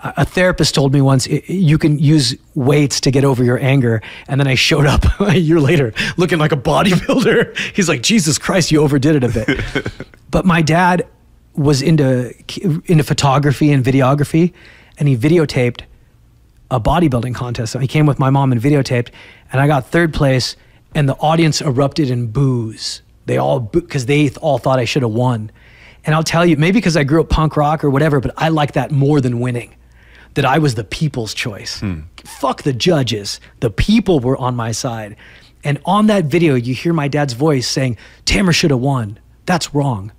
A therapist told me once, you can use weights to get over your anger. And then I showed up a year later looking like a bodybuilder. He's like, Jesus Christ, you overdid it a bit. But my dad was into photography and videography, and he videotaped a bodybuilding contest. So he came with my mom and videotaped, and I got third place, and the audience erupted in boos. They all, because they all thought I should have won. And I'll tell you, maybe because I grew up punk rock or whatever, but I like that more than winning. That I was the people's choice. Fuck the judges. The people were on my side. And on that video, you hear my dad's voice saying, Tamer should have won. That's wrong.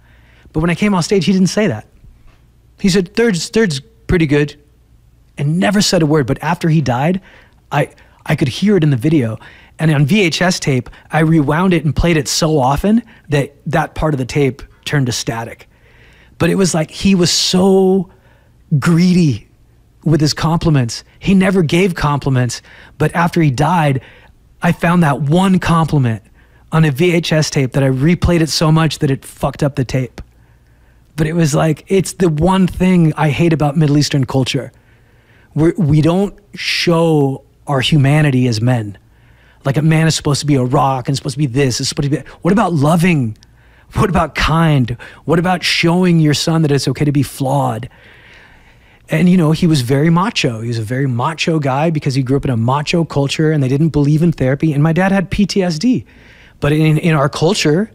But when I came on stage, he didn't say that. He said, third's pretty good, and never said a word. But after he died, I could hear it in the video. And on VHS tape, I rewound it and played it so often that that part of the tape turned to static. But it was like he was so greedy with his compliments. He never gave compliments, but after he died, I found that one compliment on a VHS tape that I replayed it so much that it fucked up the tape. But it was like, it's the one thing I hate about Middle Eastern culture. We don't show our humanity as men. Like a man is supposed to be a rock and supposed to be this, it's supposed to be, what about loving? What about kind? What about showing your son that it's okay to be flawed? And, you know, he was very macho. He was a very macho guy because he grew up in a macho culture and they didn't believe in therapy. And my dad had PTSD. But in our culture,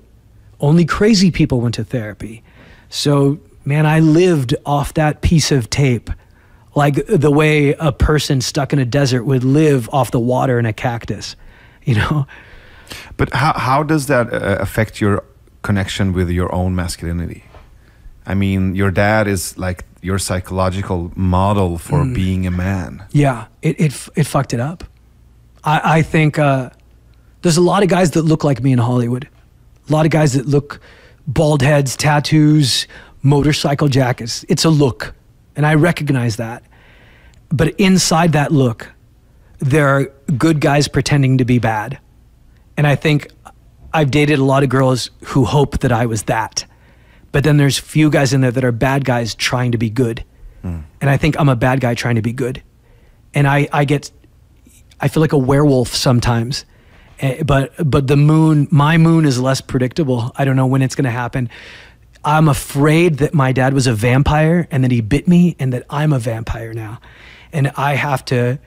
only crazy people went to therapy. So, man, I lived off that piece of tape like the way a person stuck in a desert would live off the water in a cactus, you know? But how does that affect your connection with your own masculinity? I mean, your dad is like your psychological model for being a man. Yeah, it fucked it up. I think there's a lot of guys that look like me in Hollywood. A lot of guys that look bald heads, tattoos, motorcycle jackets. It's a look, and I recognize that. But inside that look, there are good guys pretending to be bad. And I think I've dated a lot of girls who hope that I was that. But then there's few guys in there that are bad guys trying to be good. And I think I'm a bad guy trying to be good. And I feel like a werewolf sometimes. But the moon, my moon is less predictable. I don't know when it's going to happen. I'm afraid that my dad was a vampire and that he bit me and that I'm a vampire now. And I have to,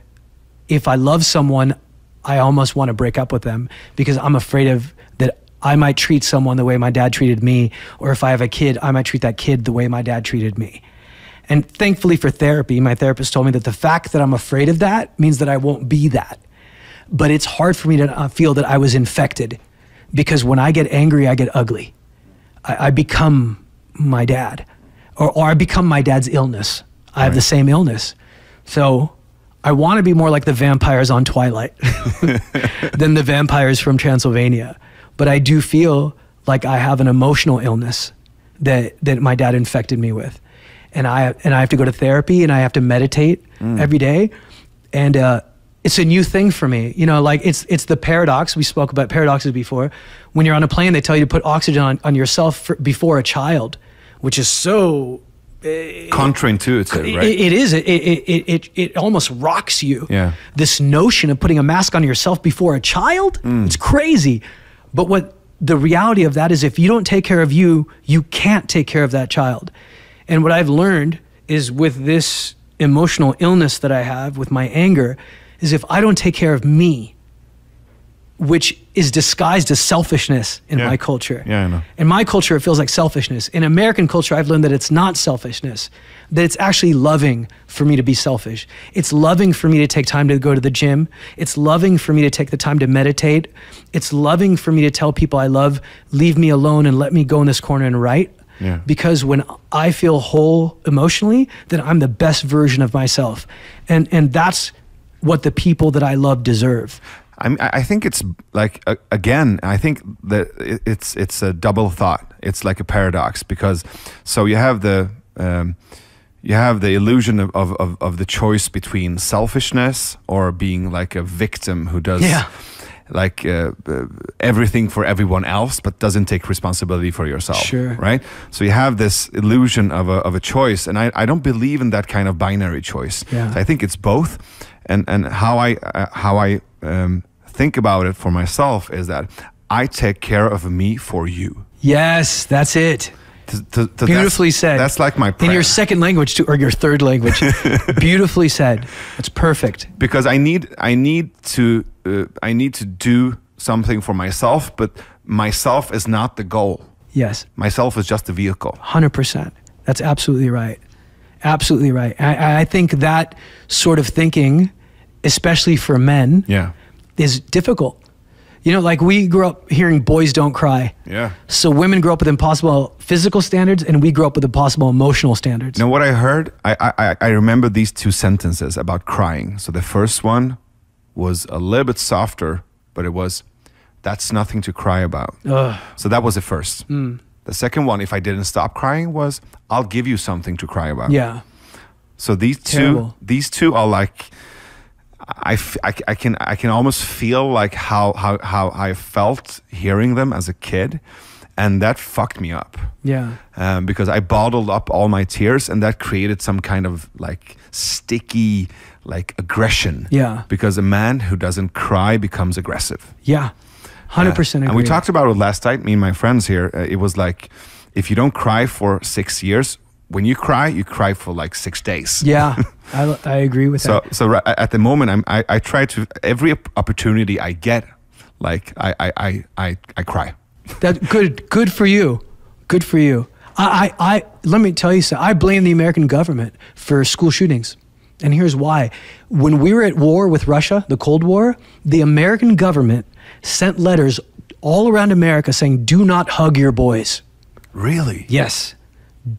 if I love someone, I almost want to break up with them because I'm afraid of that I might treat someone the way my dad treated me, or if I have a kid, I might treat that kid the way my dad treated me. And thankfully for therapy, my therapist told me that the fact that I'm afraid of that means that I won't be that. But it's hard for me to feel that I was infected because when I get angry, I get ugly. I become my dad, or I become my dad's illness. I have the same illness. So I want to be more like the vampires on Twilight than the vampires from Transylvania. But I do feel like I have an emotional illness that my dad infected me with. And I have to go to therapy and I have to meditate every day. And it's a new thing for me. You know, like it's the paradox. We spoke about paradoxes before. When you're on a plane, they tell you to put oxygen on yourself before a child, which is so... counterintuitive, right? It is. It almost rocks you. Yeah. This notion of putting a mask on yourself before a child, it's crazy. But what the reality of that is, if you don't take care of you, you can't take care of that child. And what I've learned is with this emotional illness that I have, with my anger, is if I don't take care of me, which is disguised as selfishness in my culture. Yeah, I know. In my culture, it feels like selfishness. In American culture, I've learned that it's not selfishness, that it's actually loving for me to be selfish. It's loving for me to take time to go to the gym. It's loving for me to take the time to meditate. It's loving for me to tell people I love, leave me alone and let me go in this corner and write. Yeah. Because when I feel whole emotionally, then I'm the best version of myself. And that's what the people that I love deserve. I think it's like, again, I think that it's a double thought. It's like a paradox, because so you have the illusion of the choice between selfishness or being like a victim who does like everything for everyone else but doesn't take responsibility for yourself. Sure. Right? So you have this illusion of a choice, and I don't believe in that kind of binary choice. Yeah. So I think it's both, and how I think about it for myself is that I take care of me for you. Yes, that's it. Beautifully said. That's like my prayer. In your second language too, or your third language. Beautifully said. That's perfect. Because I need to do something for myself, but myself is not the goal. Yes. Myself is just the vehicle. 100%. That's absolutely right. Absolutely right. I think that sort of thinking, especially for men, is difficult. You know, like we grew up hearing boys don't cry. Yeah. So women grew up with impossible physical standards, and we grew up with impossible emotional standards. Now, what I heard, I remember these two sentences about crying. So the first one was a little bit softer, but it was, that's nothing to cry about. Ugh. So that was the first. The second one, if I didn't stop crying, was, I'll give you something to cry about. Yeah. So these two are like, I can almost feel like how I felt hearing them as a kid, and that fucked me up. Yeah. Because I bottled up all my tears, and that created some kind of like sticky like aggression. Yeah. Because a man who doesn't cry becomes aggressive. Yeah. 100% agree. And we talked about it last night, me and my friends here. It was like, if you don't cry for 6 years, when you cry for like 6 days. Yeah, I agree with that. So at the moment, I try to, every opportunity I get, like I cry. That good for you. Good for you. I let me tell you something. I blame the American government for school shootings. And here's why. When we were at war with Russia, the Cold War, the American government sent letters all around America saying, do not hug your boys. Really? Yes.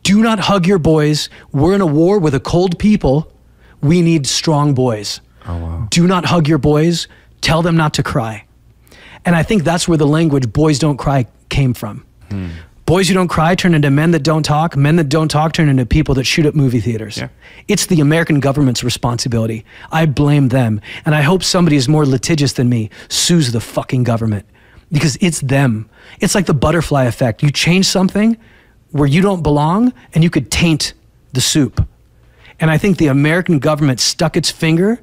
Do not hug your boys. We're in a war with a cold people. We need strong boys. Oh, wow. Do not hug your boys. Tell them not to cry. And I think that's where the language boys don't cry came from. Boys who don't cry turn into men that don't talk. Men that don't talk turn into people that shoot up movie theaters. Yeah. It's the American government's responsibility. I blame them. And I hope somebody is more litigious than me sues the fucking government, because it's them. It's like the butterfly effect. You change something where you don't belong, and you could taint the soup. And I think the American government stuck its finger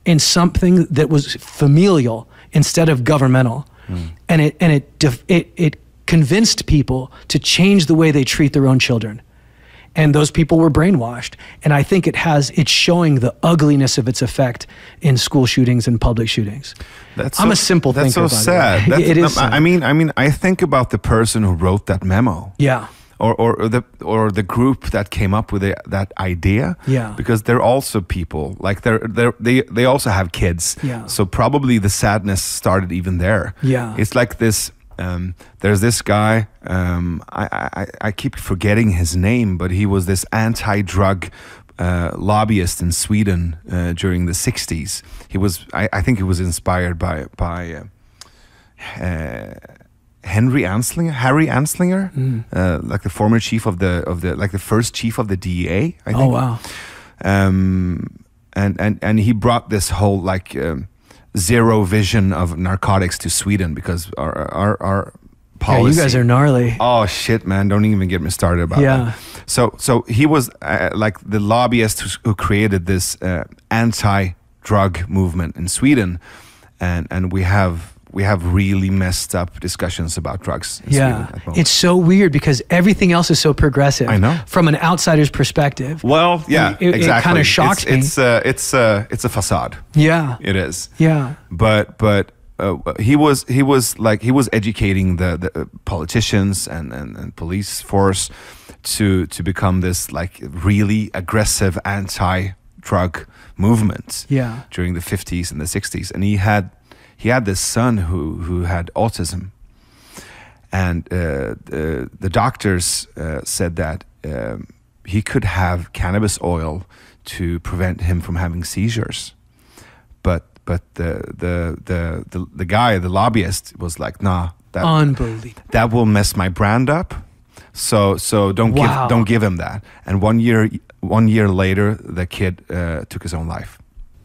in something that was familial instead of governmental. And it convinced people to change the way they treat their own children. And those people were brainwashed. And I think it's showing the ugliness of its effect in school shootings and public shootings. I'm a simple thinker. That's so sad. It is sad. I mean, I think about the person who wrote that memo. Yeah. Or the group that came up with that idea. Yeah. Because they're also people, like they also have kids. Yeah. So probably the sadness started even there. Yeah. It's like this. There's this guy. I keep forgetting his name, but he was this anti-drug lobbyist in Sweden during the 60s. He was, I think he was inspired by Harry Anslinger, like the former chief of the first chief of the DEA, I think. Oh wow. And he brought this whole like zero vision of narcotics to Sweden, because our policy. Yeah, you guys are gnarly. Oh shit, man! Don't even get me started about that. So he was like the lobbyist who created this anti-drug movement in Sweden, and we have really messed up discussions about drugs in Sweden at the moment. It's so weird because everything else is so progressive. I know. From an outsider's perspective. Well, yeah, exactly. It kind of shocks me. It's a facade. Yeah. It is. Yeah. But he was educating the politicians and police force to become this like really aggressive anti-drug movement. Yeah. During the 50s and the 60s, and he had this son who had autism, and the doctors said that he could have cannabis oil to prevent him from having seizures, but the guy, the lobbyist, was like, nah, unbelievable. That will mess my brand up, so don't give him that. And 1 year later, the kid took his own life.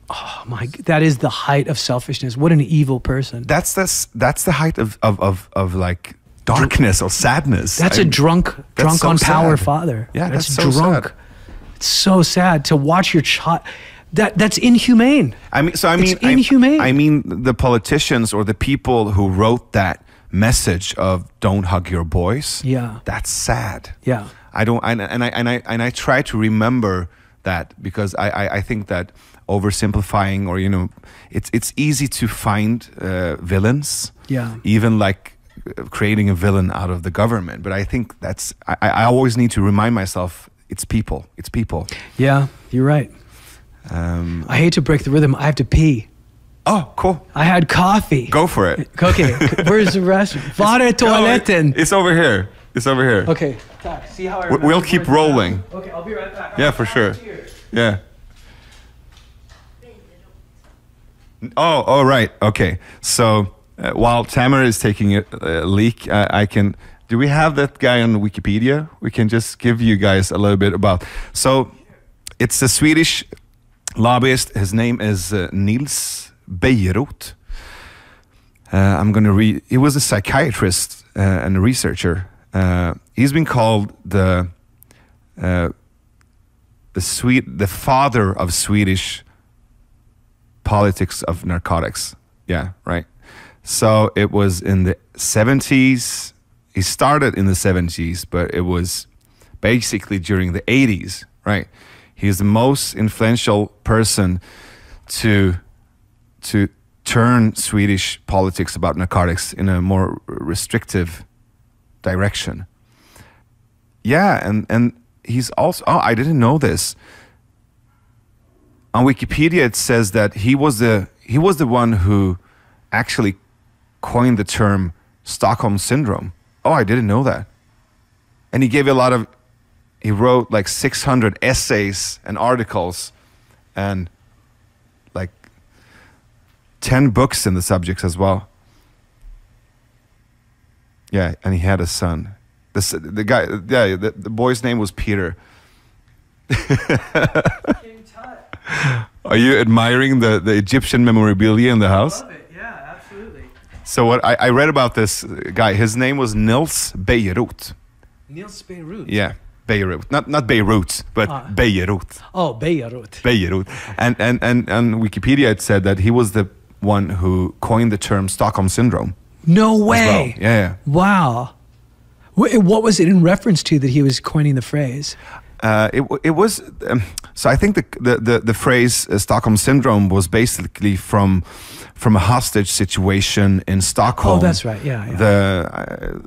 Oh my! That is the height of selfishness. What an evil person. That's the height of like darkness or sadness. That's a drunk so on power sad. father. Yeah, that's drunk. so sad. It's so sad to watch your child. That's inhumane. It's inhumane. I mean the politicians or the people who wrote that message of "Don't hug your boys." Yeah, that's sad. Yeah, I try to remember that, because I think that oversimplifying, or it's easy to find villains. Yeah. Even like creating a villain out of the government. But I think I always need to remind myself it's people. It's people. Yeah, you're right. I hate to break the rhythm. I have to pee. Oh, cool. I had coffee. Go for it. Okay, where's the restroom? Vare toaletten. It's over here. It's over here. Okay. See how I We'll keep rolling. Okay, I'll be right back. Yeah, for sure. Yeah. Oh, right. Okay. So while Tamer is taking a leak, I can. Do we have that guy on Wikipedia? We can just give you guys a little bit about. So it's a Swedish lobbyist. His name is Nils Bejerot. I'm going to read. He was a psychiatrist and a researcher. He's been called the father of Swedish politics of narcotics. Yeah, right. So it was in the 70s. He started in the 70s, but it was basically during the 80s, right? He's the most influential person to turn Swedish politics about narcotics in a more restrictive direction. Yeah, and he's also, I didn't know this. On Wikipedia it says that he was the one who actually coined the term Stockholm syndrome. Oh, I didn't know that. And he wrote like 600 essays and articles and like 10 books in the subjects as well. Yeah, and he had a son. The guy, yeah, the boy's name was Peter. Are you admiring the Egyptian memorabilia in the house? I love it. Yeah, absolutely. So what I read about this guy, his name was Nils Bejerot. Nils Bejerot. Yeah, Bejerot. Not Beirut, but Bejerot. Oh, Bejerot. Bejerot. And on Wikipedia it said that he was the one who coined the term Stockholm syndrome. No way. Well. Yeah. Wow. What was it in reference to that he was coining the phrase? It was so I think the phrase Stockholm syndrome was basically from a hostage situation in Stockholm. Oh, that's right. Yeah. The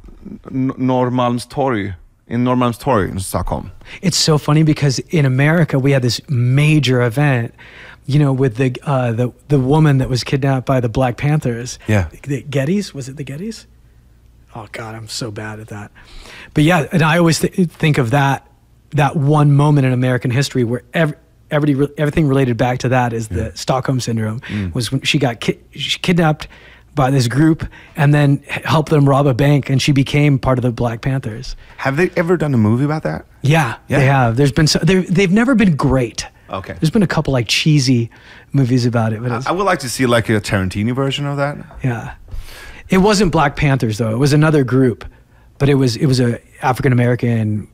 Norrmalmstorg in Stockholm. It's so funny because in America we had this major event, with the woman that was kidnapped by the Black Panthers. Yeah. The Gettys, was it the Gettys? Oh God, I'm so bad at that. But yeah, and I always think of that that one moment in American history where everything related back to that is the Stockholm syndrome, was when she got kidnapped by this group and then helped them rob a bank, and she became part of the Black Panthers. Have they ever done a movie about that? Yeah. They have. There's been they've never been great. Okay. There's been a couple like cheesy movies about it, but I would like to see like a Tarantino version of that. Yeah. It wasn't Black Panthers though. It was another group, but it was a African American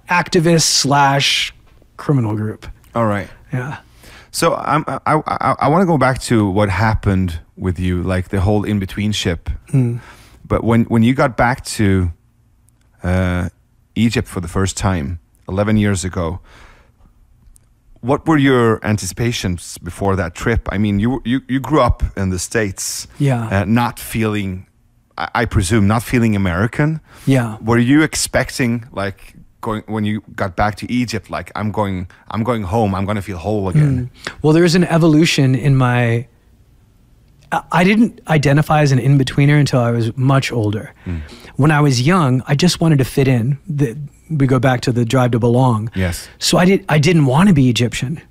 activist / criminal group. All right. Yeah. So I want to go back to what happened with you, like the whole in-betweenship. But when you got back to Egypt for the first time 11 years ago, what were your anticipations before that trip? I mean, you grew up in the States, not feeling, I presume, not feeling American. Yeah. Were you expecting like going when you got back to Egypt, like I'm going home, I'm going to feel whole again? Well, there's an evolution in my. I didn't identify as an in-betweener until I was much older. When I was young, I just wanted to fit in. We go back to the drive to belong. Yes. So I didn't want to be Egyptian.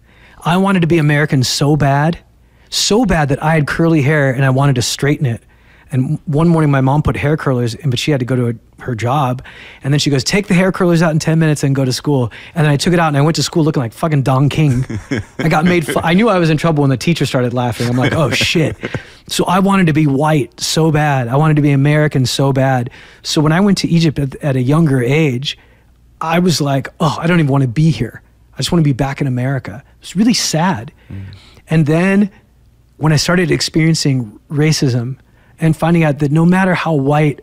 I wanted to be American so bad that I had curly hair and I wanted to straighten it. And one morning my mom put hair curlers in, but she had to go to her job. And then she goes, take the hair curlers out in 10 minutes and go to school. And then I took it out and I went to school looking like fucking Don King. I got made I knew I was in trouble when the teacher started laughing. I'm like, oh shit. So I wanted to be white so bad. I wanted to be American so bad. So when I went to Egypt at a younger age, I was like, oh, I don't even want to be here. I just want to be back in America. It's really sad. And then when I started experiencing racism and finding out that no matter how white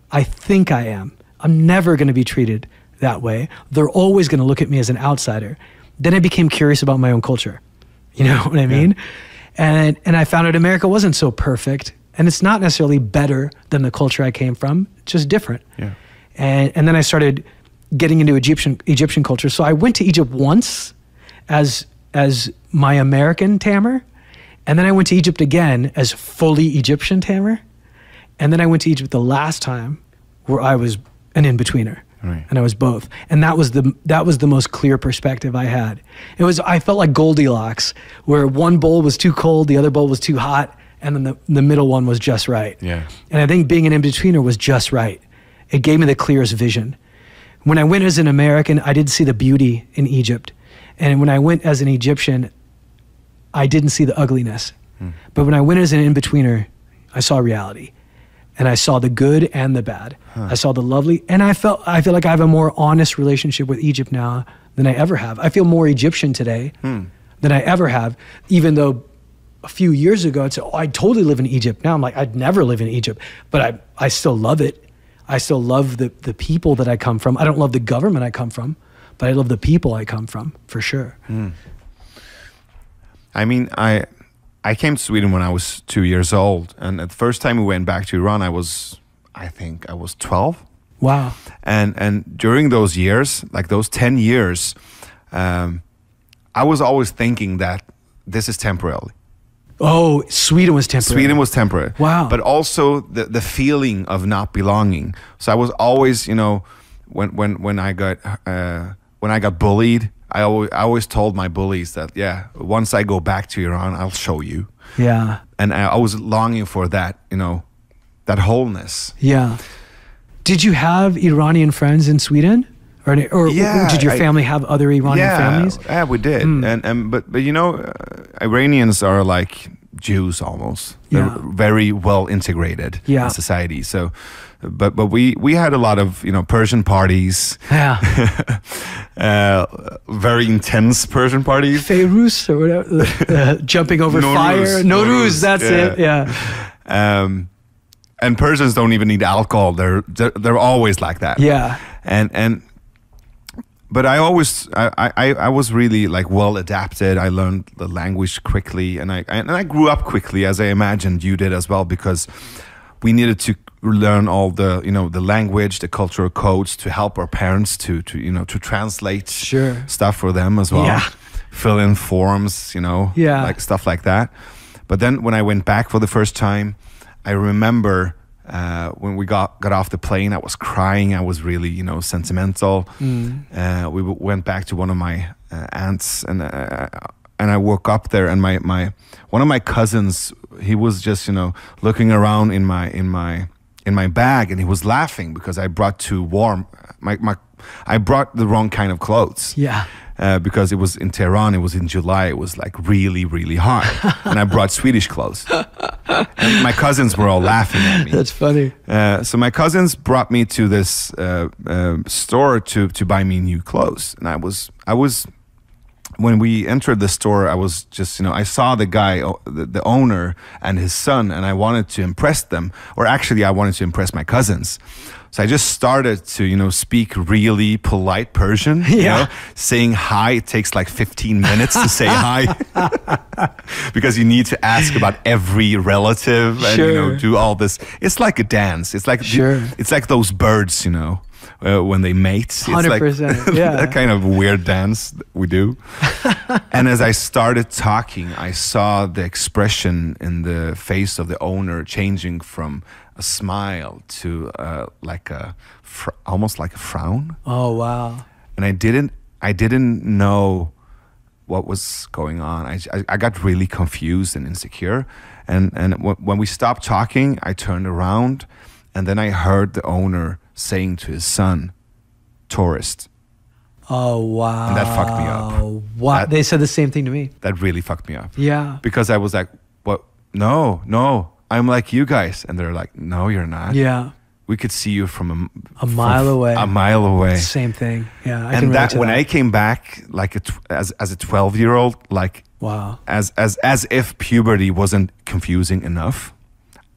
I think I am, I'm never going to be treated that way. They're always going to look at me as an outsider. Then I became curious about my own culture. You know what I mean? And I found out America wasn't so perfect, and it's not necessarily better than the culture I came from. It's just different. Yeah. And then I started getting into Egyptian culture. So I went to Egypt once as my American Tamer, and then I went to Egypt again as fully Egyptian Tamer, and then I went to Egypt the last time where I was an in-betweener. Right. And I was both. And that was the most clear perspective I had. I felt like Goldilocks, where one bowl was too cold, the other bowl was too hot, and then the middle one was just right. Yeah. And I think being an in-betweener was just right. It gave me the clearest vision. When I went as an American, I did see the beauty in Egypt. And when I went as an Egyptian, I didn't see the ugliness. But when I went as an in-betweener, I saw reality. And I saw the good and the bad. I saw the lovely, and I feel like I have a more honest relationship with Egypt now than I ever have. I feel more Egyptian today than I ever have, even though a few years ago I'd say, oh, I'd totally live in Egypt. Now I'm like, I'd never live in Egypt, but I still love it. I still love the people that I come from. I don't love the government I come from, but I love the people I come from, for sure. I mean, I came to Sweden when I was 2 years old, and the first time we went back to Iran, I think I was 12. Wow. And during those years, like those 10 years, I was always thinking that this is temporary. Oh, Sweden was temporary. Sweden was temporary. Wow. But also the feeling of not belonging. So I was always, when I got bullied, I always told my bullies that, once I go back to Iran, I'll show you. Yeah. And I was longing for that, that wholeness. Yeah. Did you have Iranian friends in Sweden? Or did your family have other Iranian families? Yeah, we did. But Iranians are like Jews almost. They're very well integrated in society. So, but we had a lot of Persian parties. Yeah. Very intense Persian parties. Feyruz or whatever, jumping over fire. Nowruz, that's it. Yeah. And Persians don't even need alcohol. They're always like that. Yeah. But I was really like well adapted. I learned the language quickly, and I grew up quickly, as I imagined you did as well, because we needed to learn all the the language, the cultural codes to help our parents to translate stuff for them as well. Yeah. Fill in forms, like stuff like that. But then when I went back for the first time, I remember When we got off the plane, I was crying. I was really, you know, sentimental. We went back to one of my aunts, and I woke up there, and my one of my cousins, he was just, you know, looking around in my bag, and he was laughing because I brought too warm. I brought the wrong kind of clothes. Yeah. Because it was in Tehran, it was in July, it was like really, really hot. And I brought Swedish clothes. And my cousins were all laughing at me. That's funny. So my cousins brought me to this store to buy me new clothes. And I was, when we entered the store, I was just, you know, I saw the guy, the owner and his son, and I wanted to impress them. Or actually, I wanted to impress my cousins. So I just started to, you know, speak really polite Persian, you know, saying hi. It takes like 15 minutes to say hi because you need to ask about every relative and, you know, do all this. It's like a dance. It's like, it's like those birds, you know, when they mate. It's 100%. like Yeah. that kind of weird dance that we do. And as I started talking, I saw the expression in the face of the owner changing from a smile to like almost like a frown. Oh wow! And I didn't know what was going on. I got really confused and insecure. And when we stopped talking, I turned around, and then I heard the owner saying to his son, "Tourist." Oh wow! And that fucked me up. What? They said the same thing to me. That really fucked me up. Yeah. Because I was like, "What? No. I'm like you guys," and they're like, "No, you're not. Yeah, we could see you from a mile away. A mile away. Same thing. Yeah, and that when I came back, like as a 12-year-old, like wow, as if puberty wasn't confusing enough,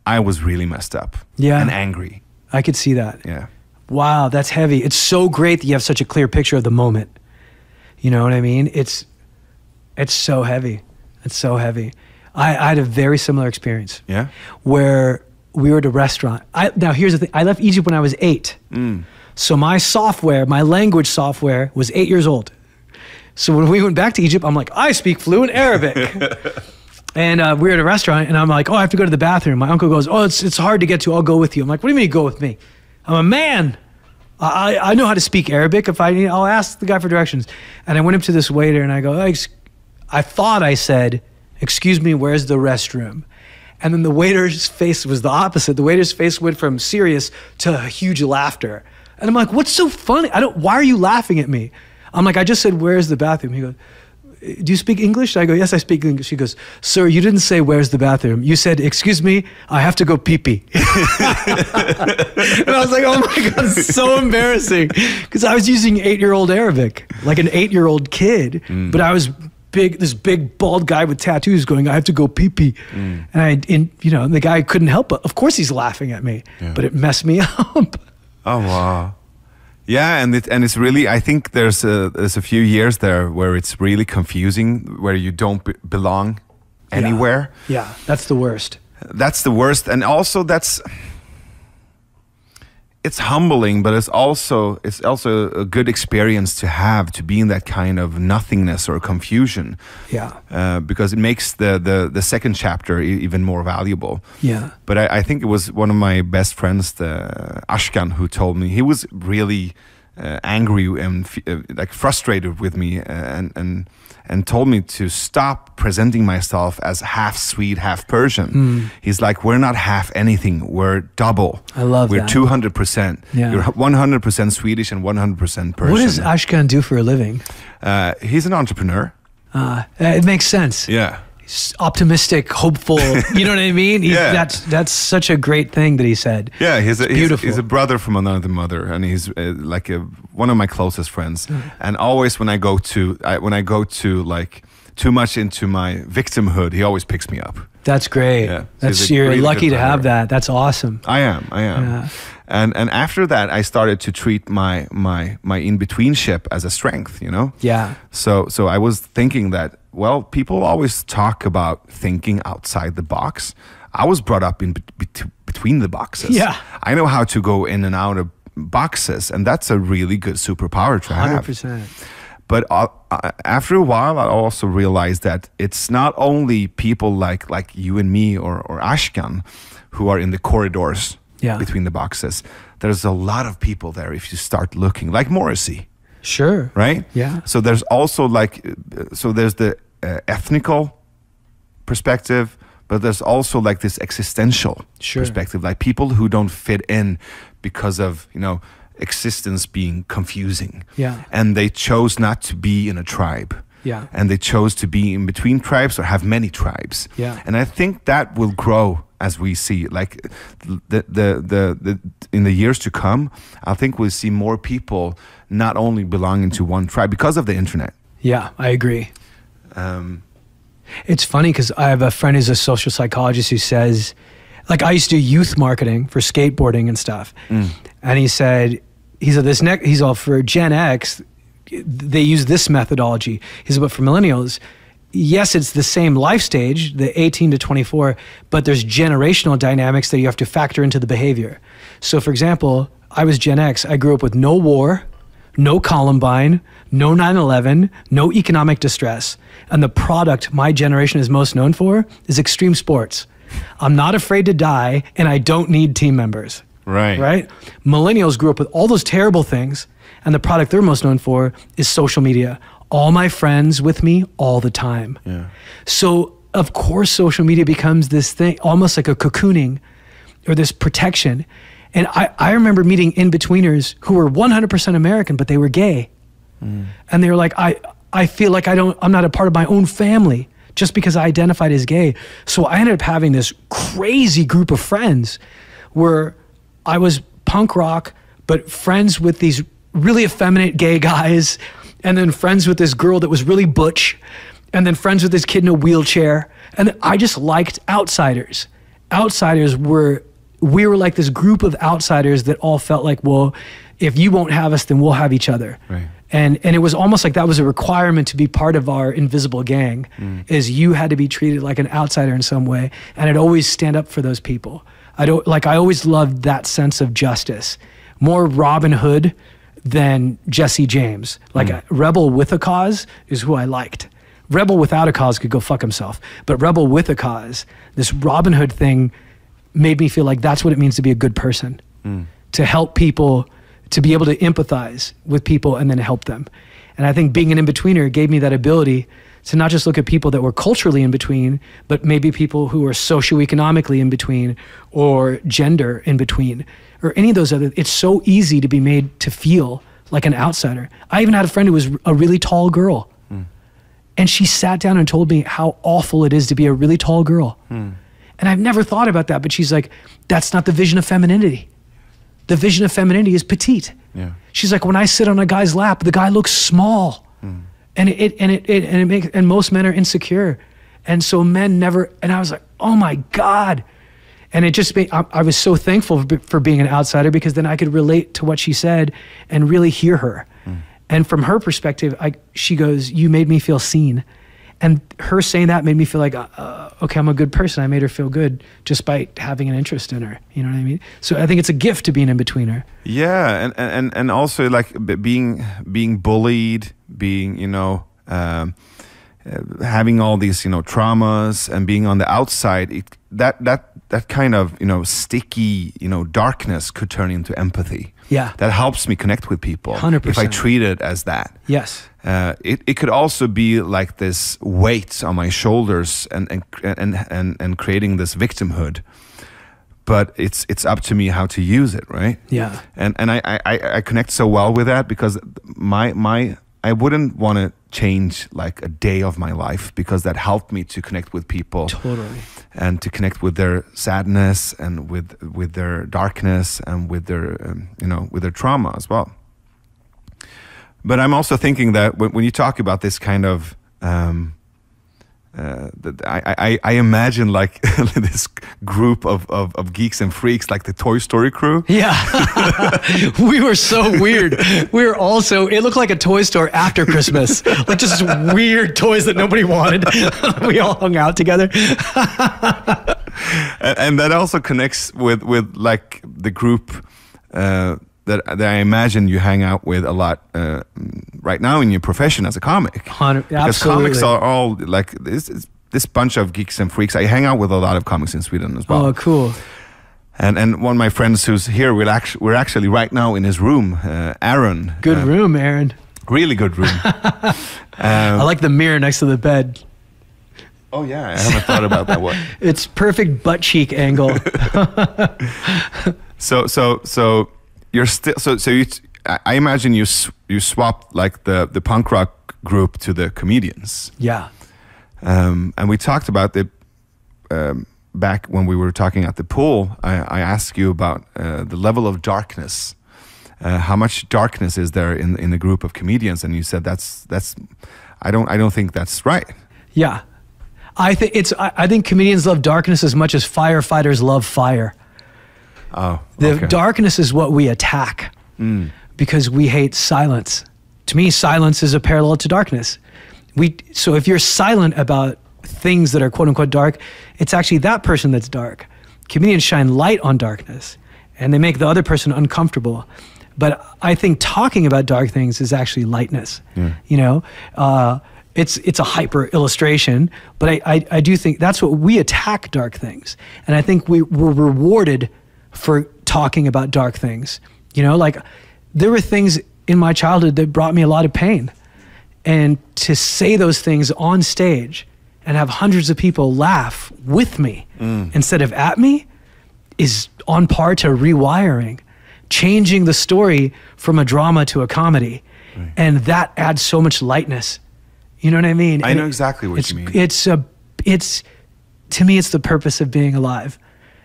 I was really messed up. Yeah, and angry. I could see that. Yeah. Wow, that's heavy. It's so great that you have such a clear picture of the moment. You know what I mean? It's so heavy. It's so heavy. I had a very similar experience. Yeah. Where we were at a restaurant. Now here's the thing. I left Egypt when I was 8. So my language software was 8 years old. So when we went back to Egypt, I'm like, I speak fluent Arabic. And we were at a restaurant, and I'm like, oh, I have to go to the bathroom. My uncle goes, oh, it's hard to get to. I'll go with you. I'm like, what do you mean go with me? I'm a man. I know how to speak Arabic. If I need, I'll ask the guy for directions. And I went up to this waiter, and I go, I thought I said, excuse me, where's the restroom? And then the waiter's face was the opposite. The waiter's face went from serious to huge laughter. And I'm like, what's so funny? Why are you laughing at me? I'm like, I just said, where's the bathroom? He goes, do you speak English? I go, yes, I speak English. He goes, sir, you didn't say, where's the bathroom? You said, excuse me, I have to go pee-pee. And I was like, oh my God, it's so embarrassing. Because I was using 8-year-old Arabic, like an 8-year-old kid. But I was this big bald guy with tattoos going, I have to go pee-pee. And the guy couldn't help it. Of course he's laughing at me, but it messed me up. Oh, wow. Yeah, and it's really, I think there's a few years there where it's really confusing, where you don't belong anywhere. Yeah, that's the worst. That's the worst, and also it's humbling, but it's also a good experience to be in that kind of nothingness or confusion. Yeah. Because it makes the second chapter even more valuable. Yeah. But I think it was one of my best friends, Ashkan, who told me he was really angry and like frustrated with me, and told me to stop presenting myself as half Swede, half Persian. He's like, we're not half anything, we're double. I love we're that. 200%. Yeah. You're 100% Swedish and 100% Persian. What does Ashkan do for a living? He's an entrepreneur. It makes sense. Yeah. He's optimistic, hopeful. You know what I mean? That's such a great thing that he said. Yeah, he's beautiful. He's a brother from another mother, and he's like one of my closest friends. And always when I go to like too much into my victimhood, he always picks me up. That's great. Yeah. So you're really lucky to have that. That's awesome. I am. Yeah. And after that, I started to treat my in-betweenship as a strength, you know? Yeah. So I was thinking that, well, people always talk about thinking outside the box. I was brought up in between the boxes. Yeah. I know how to go in and out of boxes, and that's a really good superpower to have. 100%. But after a while, I also realized that it's not only people like you and me or Ashkan who are in the corridors between the boxes. There's a lot of people there if you start looking, like Morrissey. Sure. Right? Yeah. So there's also there's the ethnical perspective, but there's also like this existential perspective, like people who don't fit in because of, existence being confusing. Yeah. And they chose not to be in a tribe. Yeah. And they chose to be in between tribes or have many tribes. Yeah. And I think that will grow as we see, like the in the years to come. I think we'll see more people not only belonging to one tribe because of the internet. Yeah, I agree. It's funny because I have a friend who's a social psychologist who says, like, I used to do youth marketing for skateboarding and stuff, and he said he's all for Gen X. They use this methodology. He said, but for millennials, yes, it's the same life stage, the 18 to 24, but there's generational dynamics that you have to factor into the behavior. So, for example, I was Gen X. I grew up with no war, no Columbine, no 9/11, no economic distress. And the product my generation is most known for is extreme sports. I'm not afraid to die, and I don't need team members. Right? Millennials grew up with all those terrible things, and the product they're most known for is social media. All my friends with me all the time. Yeah. So, of course, social media becomes this thing, almost like a cocooning or this protection. And I remember meeting in-betweeners who were 100% American, but they were gay. And they were like, I feel like I'm not a part of my own family just because I identified as gay. So I ended up having this crazy group of friends where I was punk rock, but friends with these really effeminate gay guys, and then friends with this girl that was really butch, and then friends with this kid in a wheelchair. And I just liked outsiders. We were like this group of outsiders that all felt like, well, if you won't have us, then we'll have each other. Right. And it was almost like that was a requirement to be part of our invisible gang, is you had to be treated like an outsider in some way. And I'd always stand up for those people. I always loved that sense of justice. More Robin Hood than Jesse James. Like a rebel with a cause is who I liked. Rebel without a cause could go fuck himself. But rebel with a cause, this Robin Hood thing made me feel like that's what it means to be a good person. To help people, to be able to empathize with people and then help them. And I think being an in-betweener gave me that ability to not just look at people that were culturally in between, but maybe people who are socioeconomically in between or gender in between or any of those other. It's so easy to be made to feel like an outsider. I even had a friend who was a really tall girl. And she sat down and told me how awful it is to be a really tall girl. And I've never thought about that, but she's like, that's not the vision of femininity. The vision of femininity is petite. Yeah. She's like, when I sit on a guy's lap, the guy looks small. And most men are insecure. And so men never, and I was like, oh my God. And it just made, I was so thankful for being an outsider, because then I could relate to what she said and really hear her. And from her perspective, she goes, you made me feel seen. And her saying that made me feel like, okay, I'm a good person. I made her feel good just by having an interest in her. You know what I mean? So I think it's a gift to be an in-betweener. Yeah, and also like being bullied, being, having all these, traumas and being on the outside, that kind of, sticky, darkness could turn into empathy. Yeah. That helps me connect with people. 100%. If I treat it as that. Yes. It could also be like this weight on my shoulders and creating this victimhood. But it's up to me how to use it, right? Yeah. And I connect so well with that, because I wouldn't want to change like a day of my life, because that helped me to connect with people. Totally. And to connect with their sadness and with their darkness and with their with their trauma as well. But I'm also thinking that when you talk about this kind of I imagine like this group of geeks and freaks, like the Toy Story crew. Yeah. We were so weird. We were also, it looked like a toy store after Christmas. Like just weird toys that nobody wanted. We all hung out together. And that also connects with like the group that I imagine you hang out with a lot right now in your profession as a comic. Because absolutely. comics are all like this bunch of geeks and freaks. I hang out with a lot of comics in Sweden as well. Oh, cool. And one of my friends who's here, we're actually right now in his room, Aaron. Good room, Aaron. Really good room. I like the mirror next to the bed. Oh yeah, I haven't thought about that one. It's perfect butt cheek angle. So you're still so you. I imagine you swapped like the punk rock group to the comedians. Yeah. And we talked about it back when we were talking at the pool. I asked you about the level of darkness. How much darkness is there in the group of comedians? And you said that's I don't think that's right. Yeah. I think comedians love darkness as much as firefighters love fire. Oh, okay. The darkness is what we attack because we hate silence. To me, silence is a parallel to darkness. So if you're silent about things that are quote unquote dark, it's actually that person that's dark. Comedians shine light on darkness and they make the other person uncomfortable. But I think talking about dark things is actually lightness. Yeah. You know, it's a hyper illustration, but I do think that's what we attack dark things. And I think we're rewarded for talking about dark things. You know, like there were things in my childhood that brought me a lot of pain. And to say those things on stage and have hundreds of people laugh with me instead of at me is on par to rewiring, changing the story from a drama to a comedy. Right. And that adds so much lightness. You know what I mean? I know exactly what you mean. To me, it's the purpose of being alive.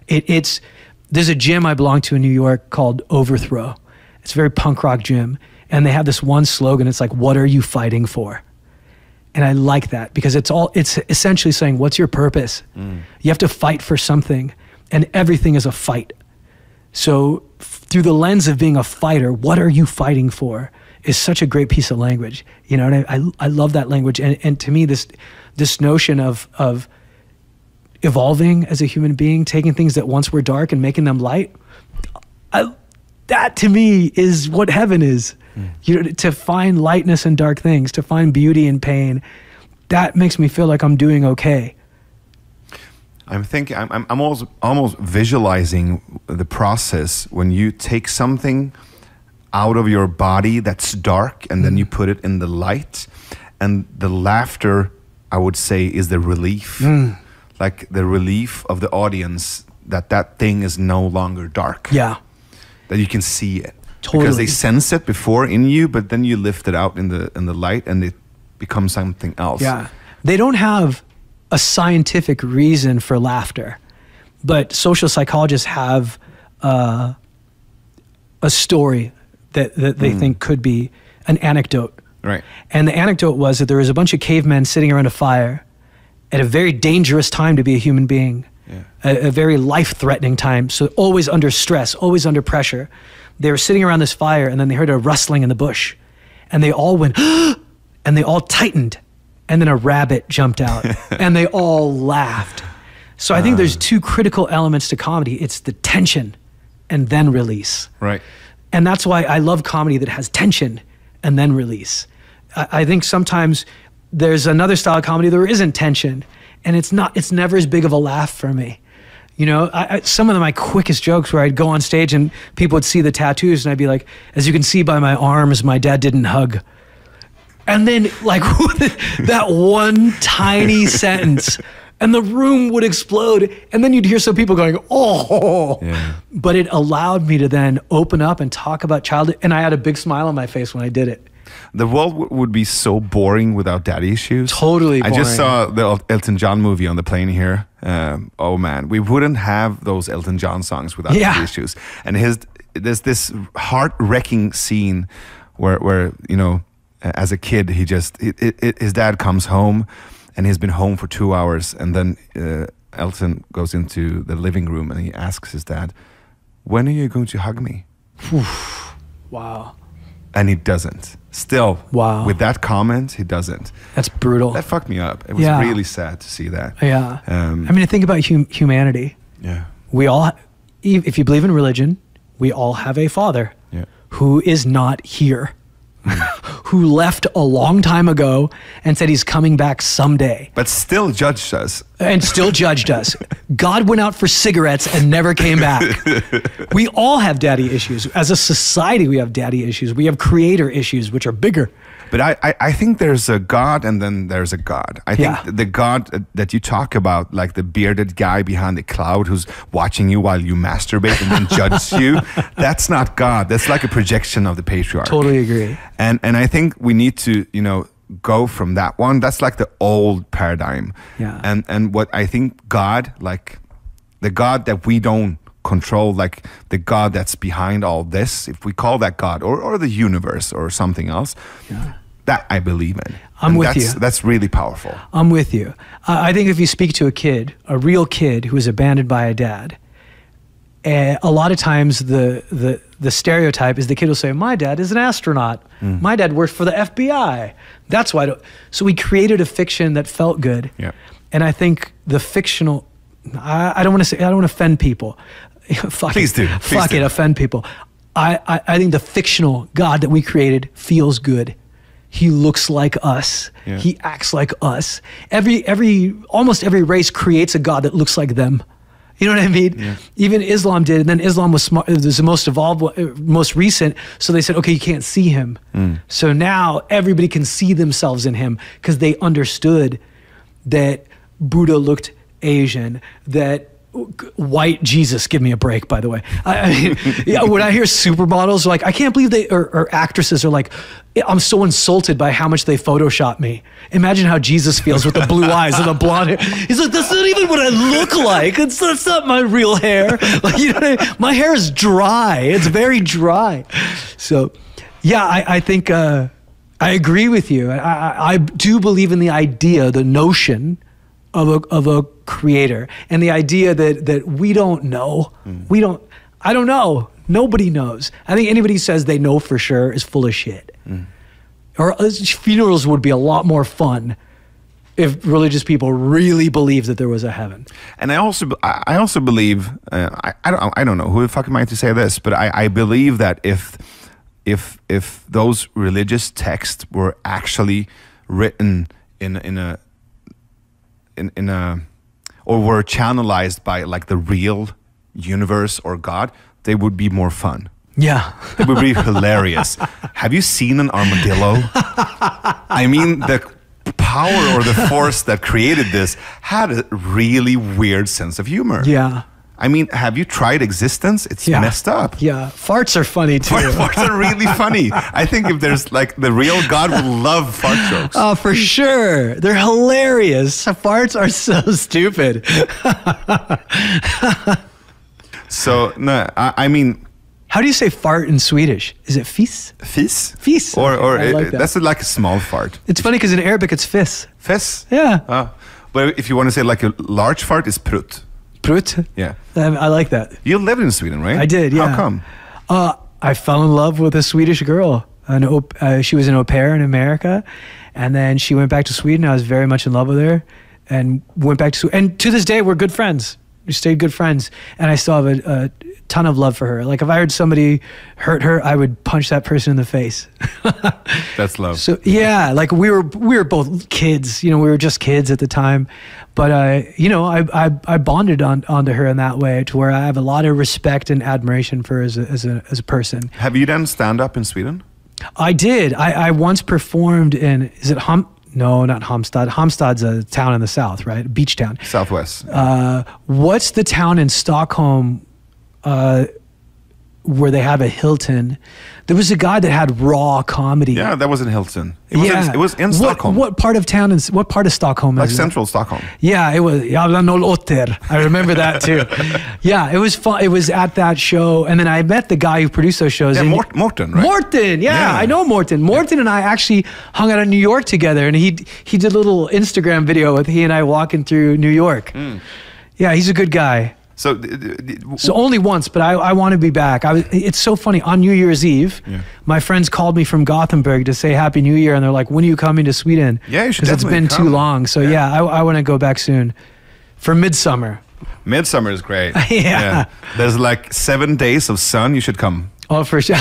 There's a gym I belong to in New York called Overthrow. It's a very punk rock gym. And they have this one slogan. It's like, what are you fighting for? And I like that because it's essentially saying, what's your purpose? You have to fight for something and everything is a fight. So through the lens of being a fighter, what are you fighting for is such a great piece of language. You know, and I love that language. And to me, this notion of evolving as a human being, taking things that once were dark and making them light, that to me is what heaven is. You know, to find lightness in dark things, to find beauty in pain, that makes me feel like I'm doing okay. I'm thinking, I'm almost visualizing the process when you take something out of your body that's dark and then you put it in the light, and the laughter, I would say, is the relief. Like the relief of the audience that thing is no longer dark. Yeah. That you can see it. Totally. Because they sense it before in you, but then you lift it out in the light and it becomes something else. Yeah. They don't have a scientific reason for laughter, but social psychologists have a story that they think could be an anecdote. Right. And the anecdote was that there was a bunch of cavemen sitting around a fire at a very dangerous time to be a human being. Yeah. A very life-threatening time. So always under stress, always under pressure. They were sitting around this fire and then they heard a rustling in the bush and they all went, and they all tightened. And then a rabbit jumped out and they all laughed. So I think there's two critical elements to comedy. It's the tension and then release. Right. And that's why I love comedy that has tension and then release. I think sometimes there's another style of comedy there isn't tension and it's never as big of a laugh for me. You know, some of my quickest jokes where I'd go on stage and people would see the tattoos and I'd be like, as you can see by my arms, my dad didn't hug. And then like that one tiny sentence and the room would explode. And then you'd hear some people going, oh, yeah. But it allowed me to then open up and talk about childhood. And I had a big smile on my face when I did it. The world would be so boring without daddy issues. Totally boring. I just saw the Elton John movie on the plane here. Oh man, we wouldn't have those Elton John songs without daddy issues. And there's this heart-wrecking scene where you know, as a kid, his dad comes home and he's been home for 2 hours, and then Elton goes into the living room and he asks his dad, "When are you going to hug me?" Wow. And he doesn't. Still, with that comment, he doesn't. That's brutal. That fucked me up. It was really sad to see that. Yeah. I mean, think about humanity. Yeah. We all, if you believe in religion, we all have a father who is not here, who left a long time ago and said he's coming back someday. But still judged us. And still judged us. God went out for cigarettes and never came back. We all have daddy issues. As a society, we have daddy issues. We have creator issues, which are bigger. But I think there's a God and then there's a God. I think the God that you talk about, like the bearded guy behind the cloud who's watching you while you masturbate and then judges you, that's not God. That's like a projection of the patriarch. Totally agree. And I think we need to, go from that one. That's like the old paradigm. Yeah. And what I think God, like the God that we don't control, like the God that's behind all this, if we call that God or the universe or something else, that I believe in. I'm with you. That's really powerful. I'm with you. I think if you speak to a kid, a real kid who was abandoned by a dad, a lot of times the stereotype is the kid will say, my dad is an astronaut. My dad worked for the FBI. That's why. So we created a fiction that felt good. Yeah. And I think the fictional, I don't want to offend people. Please do. Offend people. I think the fictional God that we created feels good. He looks like us. Yeah. He acts like us. Almost every race creates a God that looks like them. You know what I mean? Yeah. Even Islam did, and then Islam was smart. It was the most evolved, most recent. So they said, okay, you can't see him. So now everybody can see themselves in him because they understood that Buddha looked Asian, that white Jesus, give me a break, by the way. I mean, when I hear supermodels, like, I can't believe or actresses are like, I'm so insulted by how much they Photoshop me. Imagine how Jesus feels with the blue eyes and the blonde hair. He's like, that's not even what I look like. That's not my real hair. Like, you know what I mean? My hair is dry. It's very dry. So, yeah, I think I agree with you. I do believe in the idea, the notion of a creator, and the idea that we don't know. I don't know. Nobody knows. I think anybody who says they know for sure is full of shit. Or funerals would be a lot more fun if religious people really believed that there was a heaven. And I also believe, I don't know who the fuck am I to say this, but I believe that if those religious texts were actually written in a or were channelized by like the real universe or God, they would be more fun. Yeah. It would be hilarious. Have you seen an armadillo? I mean, the power or the force that created this had a really weird sense of humor. Yeah. I mean, have you tried existence? It's messed up. Yeah. Farts are funny too. Farts are really funny. I think if there's like the real God would love fart jokes. Oh, for sure. They're hilarious. Farts are so stupid. So, no, I mean... How do you say fart in Swedish? Is it fis? Fis? Fis. Or like that. That's like a small fart. It's funny because in Arabic it's fis. Fis? Yeah. But if you want to say like a large fart, it's prut. Prut? Yeah. I like that. You lived in Sweden, right? I did, yeah. How come? I fell in love with a Swedish girl. She was an au pair in America, and then she went back to Sweden. I was very much in love with her, and went back to Sweden. And to this day, we're good friends. We stayed good friends, and I still have a ton of love for her. Like if I heard somebody hurt her, I would punch that person in the face. That's love. So yeah, like we were both kids. We were just kids at the time, but I bonded onto her in that way to where I have a lot of respect and admiration for her as a person. Have you done stand up in Sweden? I did. I once performed in. Is it No, not Halmstad. Halmstad's a town in the south, right? Beach town. Southwest. What's the town in Stockholm where they have a Hilton? There was a guy that had raw comedy. Yeah, that was in Hilton. It was in Stockholm. What part of town? What part of Stockholm? Like central Stockholm. Yeah, it was. I remember that too. Yeah, it was fun. It was at that show, and then I met the guy who produced those shows. Yeah, Morten, right? Morten, yeah, I know Morten. Morten and I actually hung out in New York together, and he did a little Instagram video with he and I walking through New York. Yeah, he's a good guy. So only once, but I want to be back. It's so funny. On New Year's Eve, my friends called me from Gothenburg to say Happy New Year, and they're like, "When are you coming to Sweden?" Yeah, you should. Because it's been too long. So I want to go back soon for midsummer. Midsummer is great. Yeah. There's like 7 days of sun. You should come. Oh, for sure.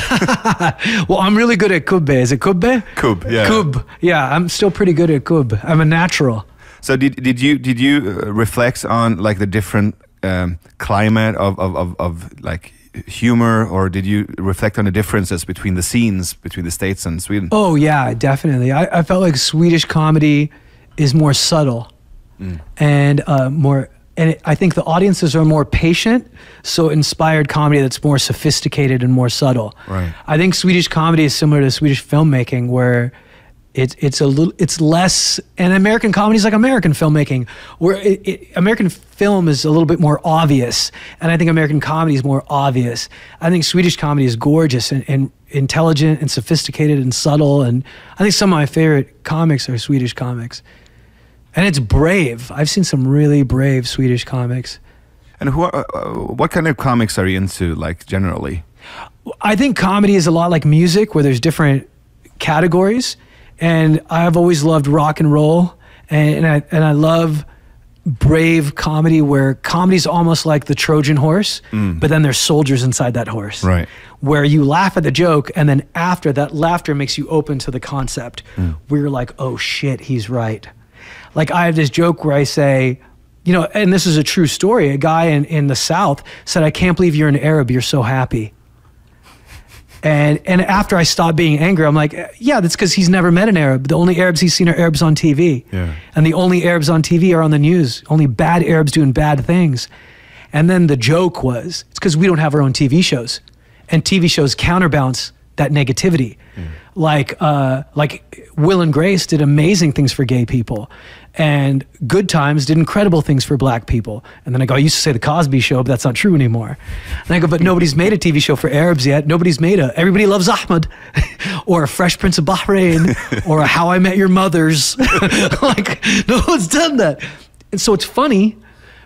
Well, I'm really good at kubbe. Is it kubbe? Kub, yeah. Kub. Yeah, I'm still pretty good at kub. I'm a natural. So did you reflect on like the different climate of like humor, or did you reflect on the differences between the scenes between the States and Sweden? Oh yeah, definitely. I felt like Swedish comedy is more subtle and more. And I think the audiences are more patient, so it inspired comedy that's more sophisticated and more subtle. Right. I think Swedish comedy is similar to Swedish filmmaking, where it's less, and American comedy is like American filmmaking, where American film is a little bit more obvious, and I think American comedy is more obvious. I think Swedish comedy is gorgeous and intelligent and sophisticated and subtle, and I think some of my favorite comics are Swedish comics. And it's brave. I've seen some really brave Swedish comics. And what kind of comics are you into, like, generally? I think comedy is a lot like music, where there's different categories. And I've always loved rock and roll. And I love brave comedy, where comedy's almost like the Trojan horse, but then there's soldiers inside that horse. Right. Where you laugh at the joke, and then after that laughter makes you open to the concept, where you're like, oh shit, he's right. Like, I have this joke where I say, you know, and this is a true story. A guy in the South said, I can't believe you're an Arab. You're so happy. And after I stopped being angry, I'm like, yeah, that's because he's never met an Arab. The only Arabs he's seen are Arabs on TV. Yeah. And the only Arabs on TV are on the news. Only bad Arabs doing bad things. And then the joke was, it's because we don't have our own TV shows. And TV shows counterbalance that negativity. Like Will and Grace did amazing things for gay people, and Good Times did incredible things for black people. And then I go, I used to say the Cosby Show, but that's not true anymore. And I go, but nobody's made a TV show for Arabs yet. Nobody's made Everybody Loves Ahmed, or a Fresh Prince of Bahrain, or a How I Met Your Mother's. Like, no one's done that. And so it's funny,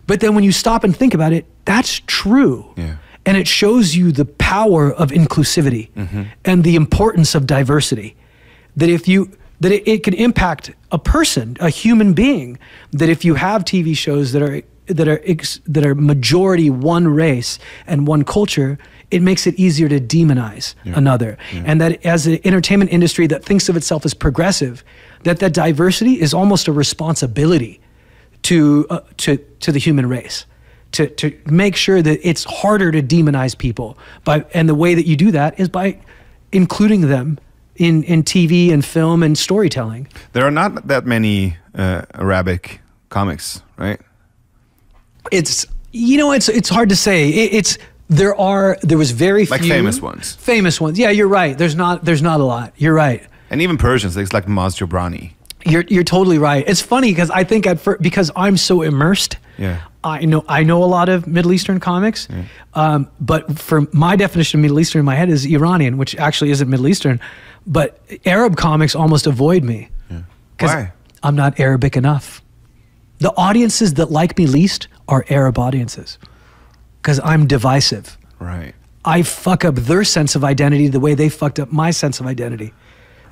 but then when you stop and think about it, that's true. Yeah. And it shows you the power of inclusivity and the importance of diversity. That it can impact a person, a human being. That if you have TV shows that are majority one race and one culture, it makes it easier to demonize another. Yeah. And that as an entertainment industry that thinks of itself as progressive, that diversity is almost a responsibility to the human race. To make sure that it's harder to demonize people, and the way that you do that is by including them in TV and film and storytelling. There are not that many Arabic comics, right? It's hard to say. There was very few, like famous ones. Famous ones. Yeah, you're right. There's not a lot. You're right. And even Persians, it's like Maz Jobrani. You're totally right. It's funny because I think because I'm so immersed. Yeah. I know a lot of Middle Eastern comics, but for my definition of Middle Eastern in my head is Iranian, which actually isn't Middle Eastern. But Arab comics almost avoid me. Yeah. Why? I'm not Arabic enough. The audiences that like me least are Arab audiences, because I'm divisive. Right. I fuck up their sense of identity the way they fucked up my sense of identity.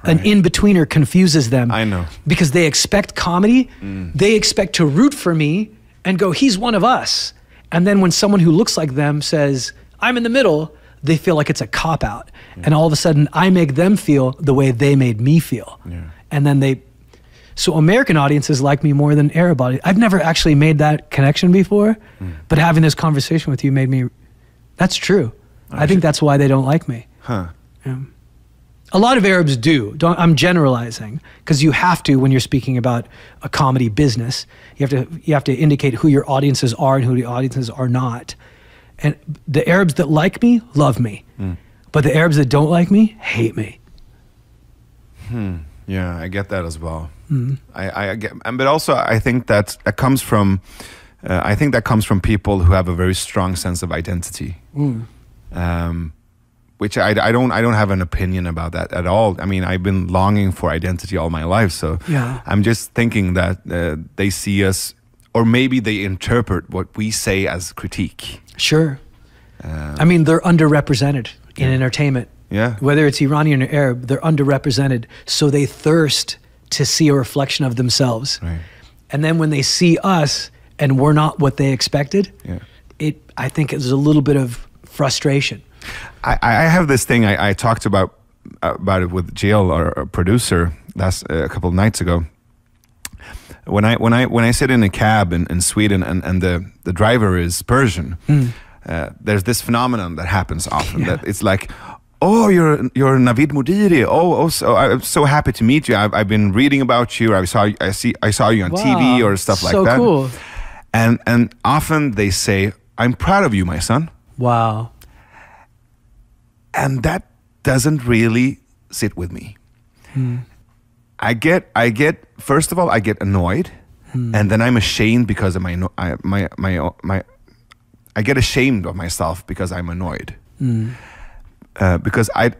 Right. An in-betweener confuses them. I know. Because they expect comedy, they expect to root for me and go, he's one of us. And then when someone who looks like them says, I'm in the middle, they feel like it's a cop-out. Yeah. And all of a sudden, I make them feel the way they made me feel. Yeah. And then so American audiences like me more than Arab audiences. I've never actually made that connection before, but having this conversation with you made me, that's true. I think that's why they don't like me. Huh. Yeah. A lot of Arabs do. I'm generalizing, because you have to when you're speaking about a comedy business. You have to indicate who your audiences are and who the audiences are not. And the Arabs that like me love me, but the Arabs that don't like me hate me. Yeah, I get that as well. I get, but also I think that comes from people who have a very strong sense of identity. Which I don't have an opinion about that at all. I mean, I've been longing for identity all my life, so yeah. I'm just thinking that they see us, or maybe they interpret what we say as critique. Sure. I mean, they're underrepresented in entertainment. Yeah. Whether it's Iranian or Arab, they're underrepresented, so they thirst to see a reflection of themselves. Right. And then when they see us and we're not what they expected, I think it's a little bit of frustration. I have this thing I talked about it with Jill, our producer, a couple of nights ago, When I sit in a cab in Sweden and the driver is Persian, there's this phenomenon that happens often that it's like, oh, you're Navid Modiri. Oh, so I'm so happy to meet you. I've been reading about you. I saw you on TV or stuff like that. So cool. And often they say, I'm proud of you, my son. Wow. And that doesn't really sit with me. I get first of all, I get annoyed, and then I'm ashamed because of I get ashamed of myself because I'm annoyed. Because I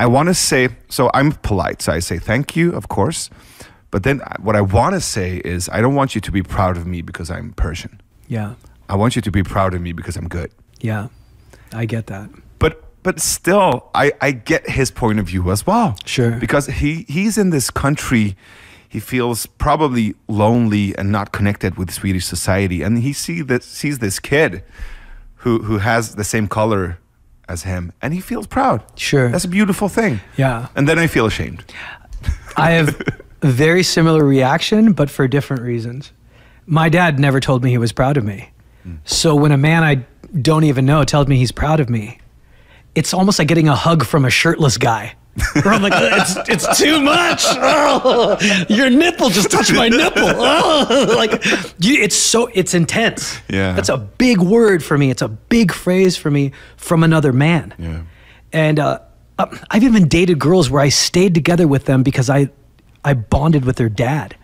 want to say, so I'm polite, so I say thank you, of course, but then what I want to say is I don't want you to be proud of me because I'm Persian. Yeah. I want you to be proud of me because I'm good. Yeah, I get that. But still, I get his point of view as well. Sure. Because he's in this country, he feels probably lonely and not connected with Swedish society, and he sees this kid who has the same color as him, and he feels proud. Sure. That's a beautiful thing. Yeah. And then I feel ashamed. I have a very similar reaction, but for different reasons. My dad never told me he was proud of me. So when a man I don't even know tells me he's proud of me, it's almost like getting a hug from a shirtless guy. Where I'm like, it's too much. Oh, your nipple just touched my nipple. Oh, like, it's intense. Yeah. That's a big word for me. It's a big phrase for me from another man. Yeah. And I've even dated girls where I stayed together with them because I bonded with their dad.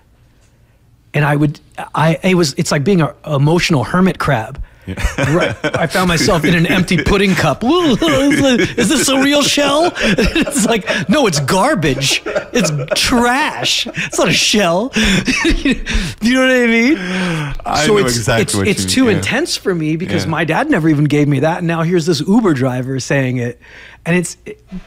And it's like being an emotional hermit crab. Yeah. Right. I found myself in an empty pudding cup. Is this a real shell? It's like, no, it's garbage. It's trash. It's not a shell. You know what I mean? I know exactly what you mean. It's too intense for me because my dad never even gave me that. And now here's this Uber driver saying it. And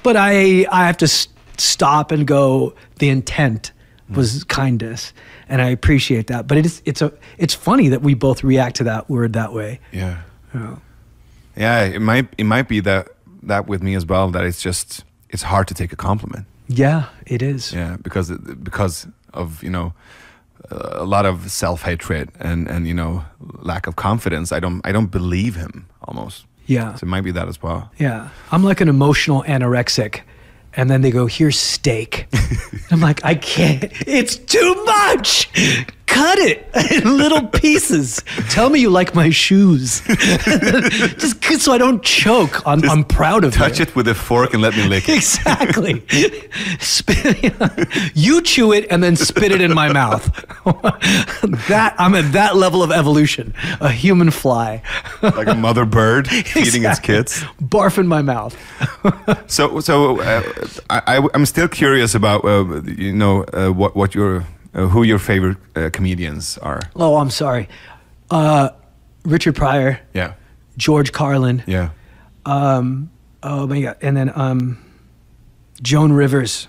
but I have to stop and go, the intent was kindness. And I appreciate that, but it's funny that we both react to that word that way. Yeah, yeah. It might be that with me as well. That it's hard to take a compliment. Yeah, it is. Yeah, because of a lot of self-hatred and lack of confidence. I don't believe him almost. Yeah, so it might be that as well. Yeah, I'm like an emotional anorexic. And then they go, here's steak. I'm like, I can't. It's too much. Cut it in little pieces. Tell me you like my shoes. Just so I don't choke. I'm proud of you. Touch it with a fork and let me lick it. Exactly. You chew it and then spit it in my mouth. I'm at that level of evolution. A human fly. Like a mother bird feeding its kids. Barf in my mouth. So I'm still curious about what your who your favorite comedians are. Oh, I'm sorry. Richard Pryor. Yeah. George Carlin. Yeah. Oh my God. And then Joan Rivers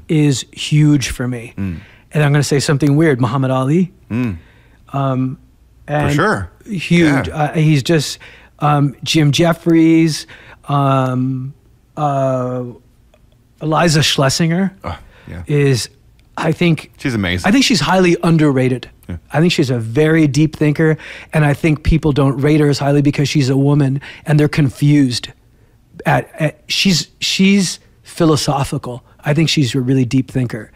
is huge for me. And I'm going to say something weird. Muhammad Ali. For sure. Huge. Yeah. He's just Jim Jeffries, Eliza Schlesinger is, I think... She's amazing. I think she's highly underrated. Yeah. I think she's a very deep thinker, and I think people don't rate her as highly because she's a woman, and they're confused. She's philosophical. I think she's a really deep thinker.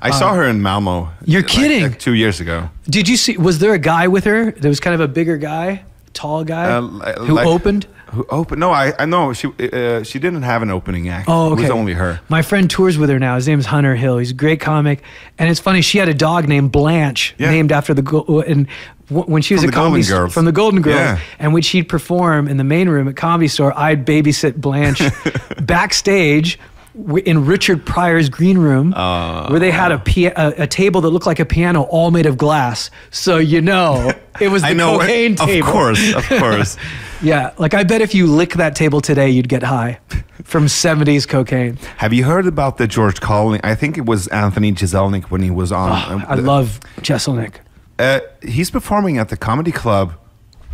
I saw her in Malmo. You're kidding. Like 2 years ago. Did you see, was there a guy with her? There was kind of a bigger guy, tall guy, who opened? Who opened? No, I know she didn't have an opening act. Oh, okay. It was only her. My friend tours with her now. His name's Hunter Hill. He's a great comic, and it's funny. She had a dog named Blanche, named after when she was from a comedy from the Golden Girls, and when she'd perform in the main room at Comedy Store, I'd babysit Blanche backstage in Richard Pryor's green room, where they had a table that looked like a piano, all made of glass. So it was the cocaine table. Of course. Yeah, like I bet if you lick that table today, you'd get high from 70s cocaine. Have you heard about the George Carlin? I think it was Anthony Jeselnik when he was on. I love Jeselnik. He's performing at the Comedy Club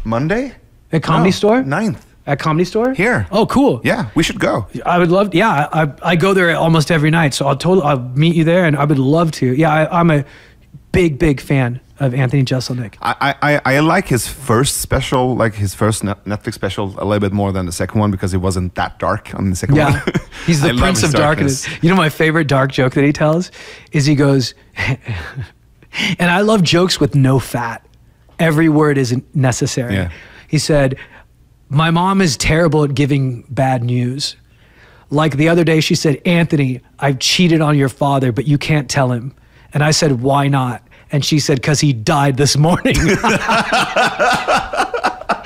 Monday? At Comedy Store? 9th. At Comedy Store? Here. Oh, cool. Yeah, we should go. I would love to. Yeah, I go there almost every night, so I'll meet you there, and I would love to. Yeah, I'm a big fan of Anthony Jeselnik. I like his first special, like his first Netflix special, a little bit more than the second one because it wasn't that dark on the second one. He's the prince of darkness. You know, my favorite dark joke that he tells is he goes, and I love jokes with no fat. Every word isn't necessary. Yeah. He said, my mom is terrible at giving bad news. Like the other day, she said, Anthony, I've cheated on your father, but you can't tell him. And I said, why not? And she said, because he died this morning. And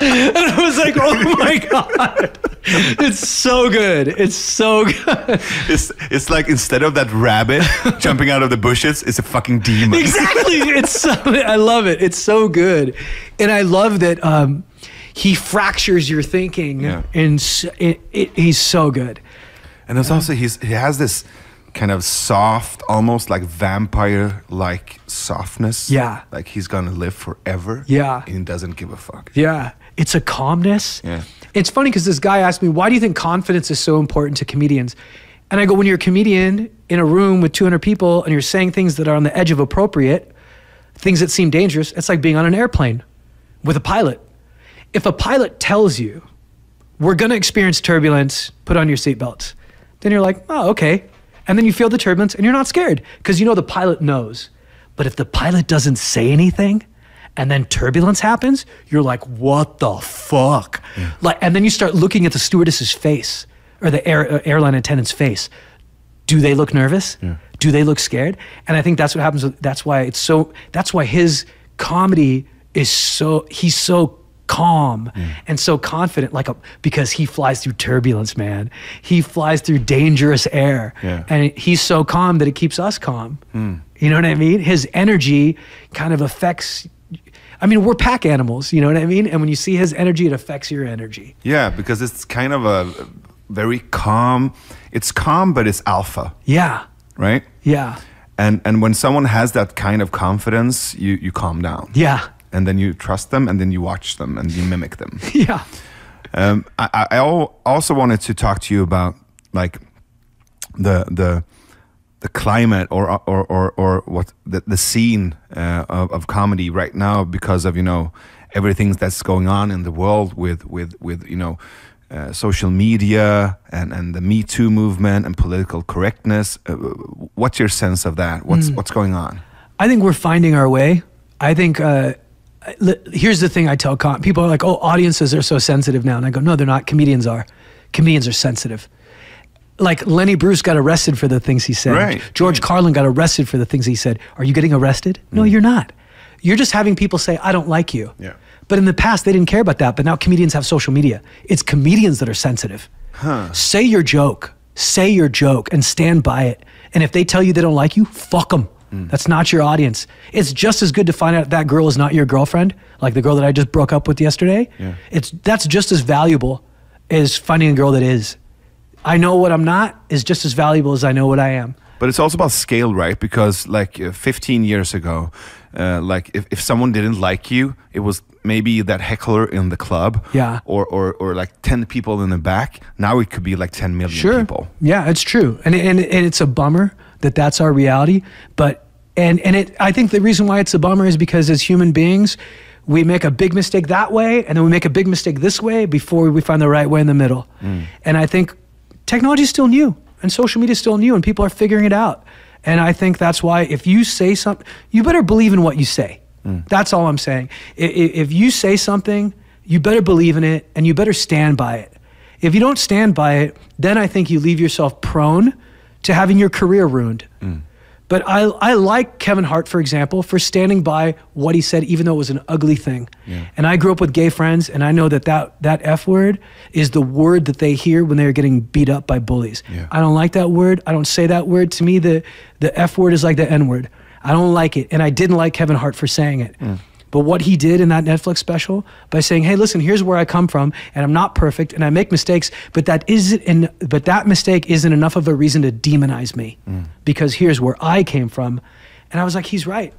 I was like, oh my God. It's so good. It's so good. It's like instead of that rabbit jumping out of the bushes, it's a fucking demon. Exactly. I love it. It's so good. And I love that he fractures your thinking. Yeah. And he's so good. And there's also, he has this kind of soft, almost like vampire-like softness. Yeah. Like he's gonna live forever. Yeah. And he doesn't give a fuck. Yeah. It's a calmness. Yeah. It's funny because this guy asked me, why do you think confidence is so important to comedians? And I go, when you're a comedian in a room with 200 people and you're saying things that are on the edge of appropriate, things that seem dangerous, it's like being on an airplane with a pilot. If a pilot tells you, we're gonna experience turbulence, put on your seatbelts, then you're like, oh, okay. And then you feel the turbulence and you're not scared because you know the pilot knows. But if the pilot doesn't say anything and then turbulence happens, you're like, what the fuck? Yeah. Like, and then you start looking at the stewardess's face or the airline attendant's face. Do they look nervous? Yeah. Do they look scared? And I think that's what happens. That's why his comedy is he's so calm and so confident, because he flies through turbulence, man. He flies through dangerous air, and he's so calm that it keeps us calm. You know what I mean? His energy kind of affects. I mean, we're pack animals. You know what I mean? And when you see his energy, it affects your energy. Yeah, because it's kind of a very calm. It's calm, but it's alpha. Yeah. Right. Yeah. And when someone has that kind of confidence, you calm down. Yeah. And then you trust them, and then you watch them, and you mimic them. Yeah. I also wanted to talk to you about like the climate or what the scene of comedy right now, because of everything that's going on in the world with social media and the Me Too movement and political correctness. What's your sense of that? What's going on? I think we're finding our way. I think. Here's the thing I tell people are like, oh, audiences are so sensitive now. And I go, no, they're not. Comedians are. Comedians are sensitive. Like Lenny Bruce got arrested for the things he said. Right. George Carlin got arrested for the things he said. Are you getting arrested? No, you're not. You're just having people say, I don't like you. Yeah. But in the past, they didn't care about that. But now comedians have social media. It's comedians that are sensitive. Say your joke. Say your joke and stand by it. And if they tell you they don't like you, fuck them. That's not your audience. It's just as good to find out that girl is not your girlfriend, like the girl that I just broke up with yesterday. Yeah. That's just as valuable as finding a girl that is. I know what I'm not is just as valuable as I know what I am. But it's also about scale, right? Because like 15 years ago, like if someone didn't like you, it was maybe that heckler in the club, or like 10 people in the back. Now it could be like 10 million people. Yeah, it's true, and it's a bummer that that's our reality. But I think the reason why it's a bummer is because as human beings, we make a big mistake that way, and then we make a big mistake this way before we find the right way in the middle. And I think technology is still new, and social media is still new, and people are figuring it out. And I think that's why if you say something, you better believe in what you say. That's all I'm saying. If you say something, you better believe in it, and you better stand by it. If you don't stand by it, then I think you leave yourself prone to having your career ruined. But I like Kevin Hart, for example, for standing by what he said, even though it was an ugly thing. And I grew up with gay friends, and I know that F word is the word that they hear when they're getting beat up by bullies. I don't like that word. I don't say that word. To me, the F word is like the N word. I don't like it. And I didn't like Kevin Hart for saying it. But what he did in that Netflix special by saying, hey, listen, here's where I come from, and I'm not perfect, and I make mistakes, but that mistake isn't enough of a reason to demonize me, because here's where I came from. And I was like, he's right.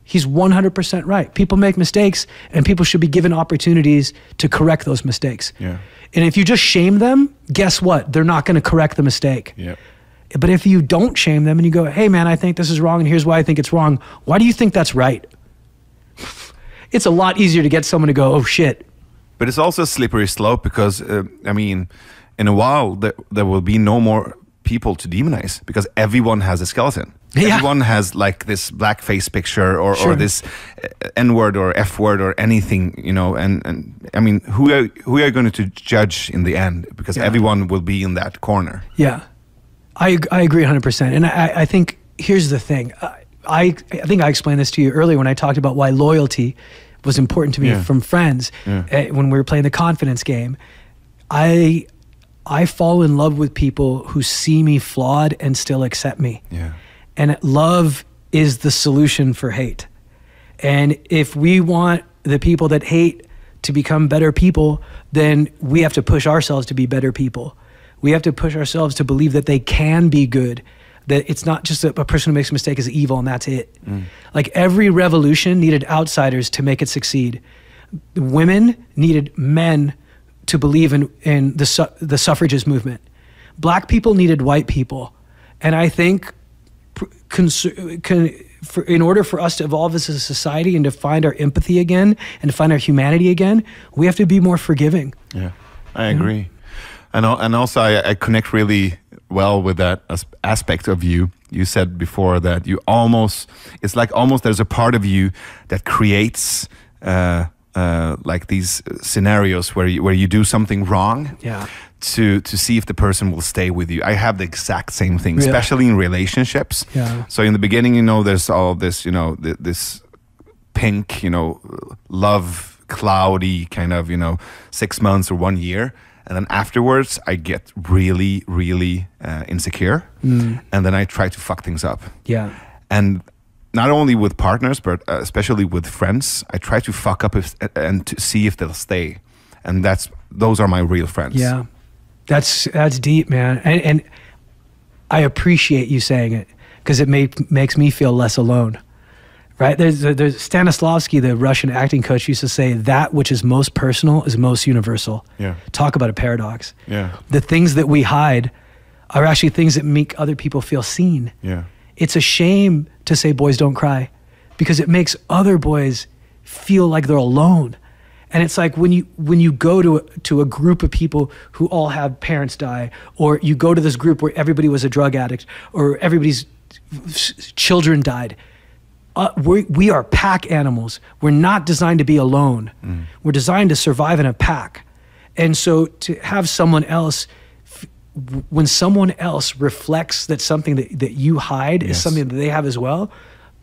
He's 100% right. People make mistakes, and people should be given opportunities to correct those mistakes. And if you just shame them, guess what? They're not going to correct the mistake. But if you don't shame them and you go, hey man, I think this is wrong and here's why I think it's wrong. Why do you think that's right? It's a lot easier to get someone to go, oh shit. But it's also a slippery slope because, I mean, in a while, there will be no more people to demonize because everyone has a skeleton. Yeah. Everyone has like this blackface picture or this N-word or F-word or anything, you know, and I mean, who are going to judge in the end? Because everyone will be in that corner. Yeah, I agree 100%. And I think here's the thing. I think I explained this to you earlier when I talked about why loyalty was important to me from friends when we were playing the confidence game. I fall in love with people who see me flawed and still accept me. Yeah. And love is the solution for hate. And if we want the people that hate to become better people, then we have to push ourselves to be better people. We have to push ourselves to believe that they can be good, that it's not just a person who makes a mistake is evil and that's it. Like every revolution needed outsiders to make it succeed. Women needed men to believe in the suffragist movement. Black people needed white people. And I think in order for us to evolve as a society and to find our empathy again and to find our humanity again, we have to be more forgiving. Yeah, I agree. And also I connect really well with that aspect of you. You said before that it's like almost there's a part of you that creates like these scenarios where you do something wrong to see if the person will stay with you. I have the exact same thing, especially in relationships. Yeah. So in the beginning, you know, there's all this, you know, this pink, you know, love, cloudy kind of, you know, 6 months or 1 year. And then afterwards, I get really, really insecure. And then I try to fuck things up. Yeah. And not only with partners, but especially with friends, I try to fuck up and to see if they'll stay. And those are my real friends. Yeah, that's deep, man. And I appreciate you saying it because it makes me feel less alone. Right? There's Stanislavski, the Russian acting coach, used to say, that which is most personal is most universal. Yeah. Talk about a paradox. Yeah. The things that we hide are actually things that make other people feel seen. Yeah. It's a shame to say boys don't cry because it makes other boys feel like they're alone. And it's like when you go to a group of people who all have parents die, or you go to this group where everybody was a drug addict or everybody's children died. We are pack animals. We're not designed to be alone. We're designed to survive in a pack. And so to have someone else, when someone else reflects that something that you hide is something that they have as well,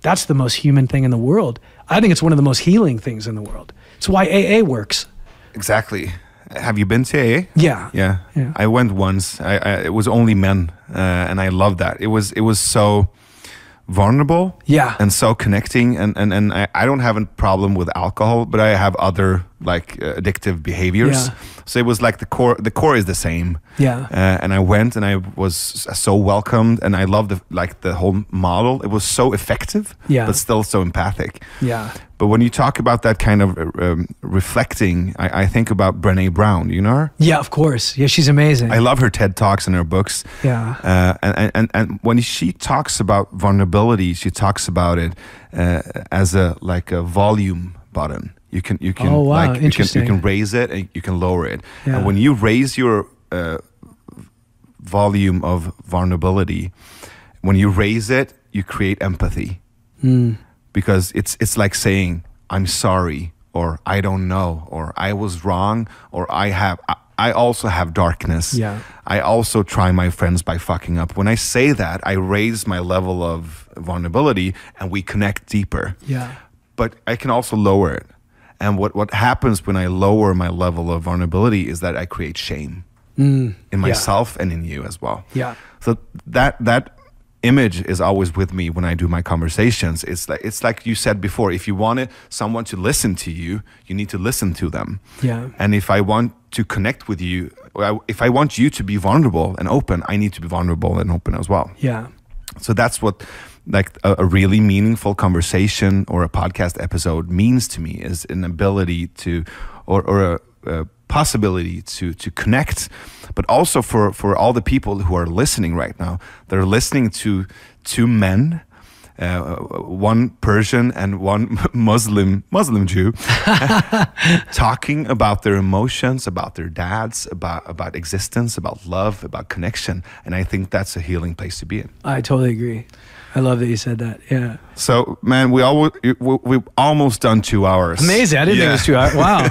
that's the most human thing in the world. I think it's one of the most healing things in the world. It's why AA works. Exactly. Have you been to AA? Yeah. Yeah. I went once. It was only men, and I loved that. It was so vulnerable, and so connecting, and I don't have a problem with alcohol, but I have other like addictive behaviors. So it was like the core is the same. And I went and I was so welcomed, and I loved the whole model. It was so effective, but still so empathic. But when you talk about that kind of reflecting, I think about Brené Brown. You know her? Yeah, of course. Yeah, she's amazing. I love her TED Talks and her books. And when she talks about vulnerability, she talks about it as a volume button. You can you can raise it and you can lower it. And when you raise your volume of vulnerability, when you raise it, you create empathy. Because it's like saying, I'm sorry, or I don't know, or I was wrong, or I also have darkness. I also try my friends by fucking up. When I say that, I raise my level of vulnerability and we connect deeper. But I can also lower it. And what happens when I lower my level of vulnerability is that I create shame in myself and in you as well. So that image is always with me when I do my conversations. It's like you said before, if you wanted someone to listen to you, you need to listen to them. And if I want to connect with you, if I want you to be vulnerable and open, I need to be vulnerable and open as well. So that's what like a really meaningful conversation or a podcast episode means to me, is an ability to, or a possibility to connect, but also for all the people who are listening right now. They're listening to two men, one Persian and one Muslim Jew, talking about their emotions, about their dads, about existence, about love, about connection. And I think that's a healing place to be in. I totally agree. I love that you said that. Yeah. So, man, we've almost done 2 hours. Amazing. I didn't think it was 2 hours. Wow.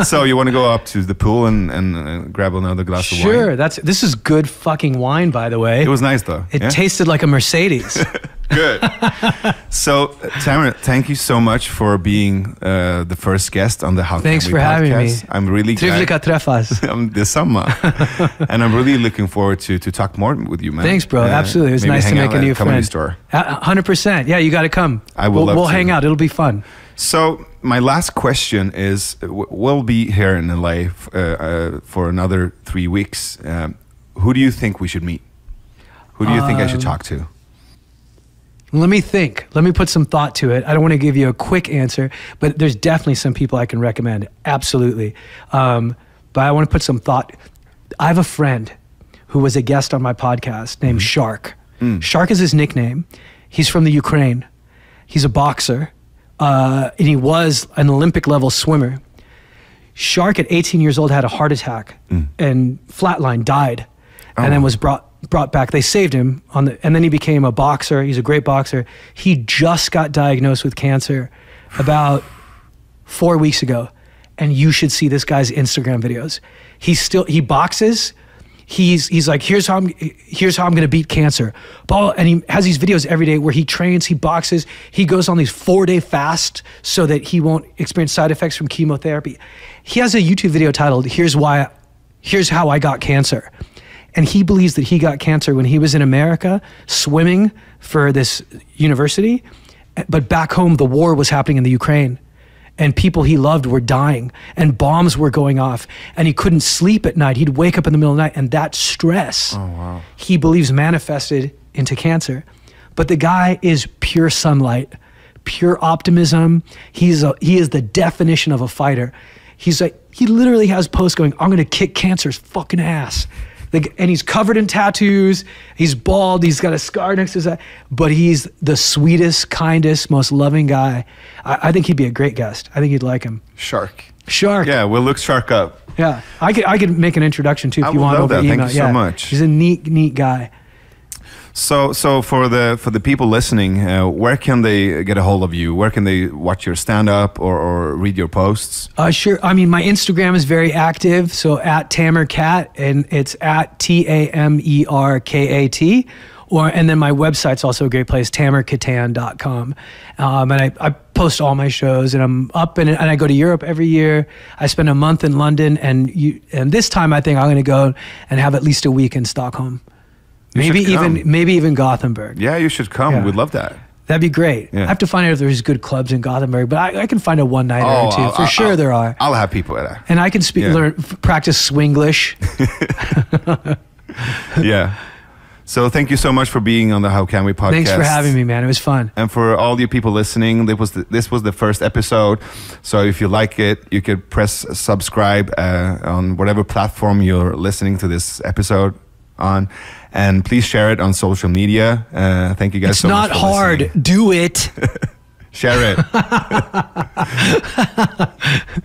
So you want to go up to the pool and grab another glass of wine? Sure. This is good fucking wine, by the way. It was nice, though. It tasted like a Mercedes. Good. So, Tamer, thank you so much for being the first guest on the How Thanks Can We for podcast. having me. I'm really glad. Trevligt att träffas. Detsamma. And I'm really looking forward to talk more with you, man. Thanks, bro. Absolutely. It was nice to make a new friend. Store. 100%. Yeah, you got to come. I will love We'll to. hang out. It'll be fun. So my last question is, we'll be here in LA for another 3 weeks. Who do you think we should meet? Who do you think I should talk to? Let me think. Let me put some thought to it. I don't want to give you a quick answer, but there's definitely some people I can recommend. Absolutely. But I want to put some thought. I have a friend who was a guest on my podcast named Shark. Shark is his nickname. He's from the Ukraine. He's a boxer. And he was an Olympic level swimmer. Shark at 18 years old had a heart attack and flatline, died, and then was brought back. They saved him and then he became a boxer. He's a great boxer. He just got diagnosed with cancer about 4 weeks ago, and you should see this guy's Instagram videos. He boxes. He's like, here's how I'm gonna beat cancer. And he has these videos every day where he trains, he boxes, he goes on these 4-day fasts so that he won't experience side effects from chemotherapy. He has a YouTube video titled, Here's How I Got Cancer. And he believes that he got cancer when he was in America swimming for this university, but back home the war was happening in the Ukraine. And people he loved were dying, and bombs were going off, and he couldn't sleep at night. He'd wake up in the middle of the night, and that stress, he believes, manifested into cancer. But the guy is pure sunlight, pure optimism. He is the definition of a fighter. He's like, he literally has posts going, I'm gonna kick cancer's fucking ass. And he's covered in tattoos, he's bald, he's got a scar next to his eye, but he's the sweetest, kindest, most loving guy. I think he'd be a great guest. I think you'd like him. Shark. Yeah, we'll look Shark up. Yeah, I could make an introduction too if you want over email. Thank you so much. He's a neat guy. So for the people listening, where can they get a hold of you? Where can they watch your stand-up or read your posts? Sure. I mean, my Instagram is very active. So at Tamer Kat, and it's at TAMERKAT. And then my website's also a great place, tamerkattan.com. And I post all my shows, and I'm up and I go to Europe every year. I spend a month in London, and this time I think I'm going to go and have at least a week in Stockholm. Maybe even Gothenburg. Yeah, you should come. Yeah. We'd love that. That'd be great. Yeah. I have to find out if there's good clubs in Gothenburg, but I can find a one-nighter or two. For sure there are. I'll have people there. And I can practice Swinglish. Yeah. So thank you so much for being on the How Can We podcast. Thanks for having me, man. It was fun. And for all you people listening, this was the first episode. So if you like it, you could press subscribe on whatever platform you're listening to this episode on. And please share it on social media. Thank you guys so much. It's not hard. Do it. Share it.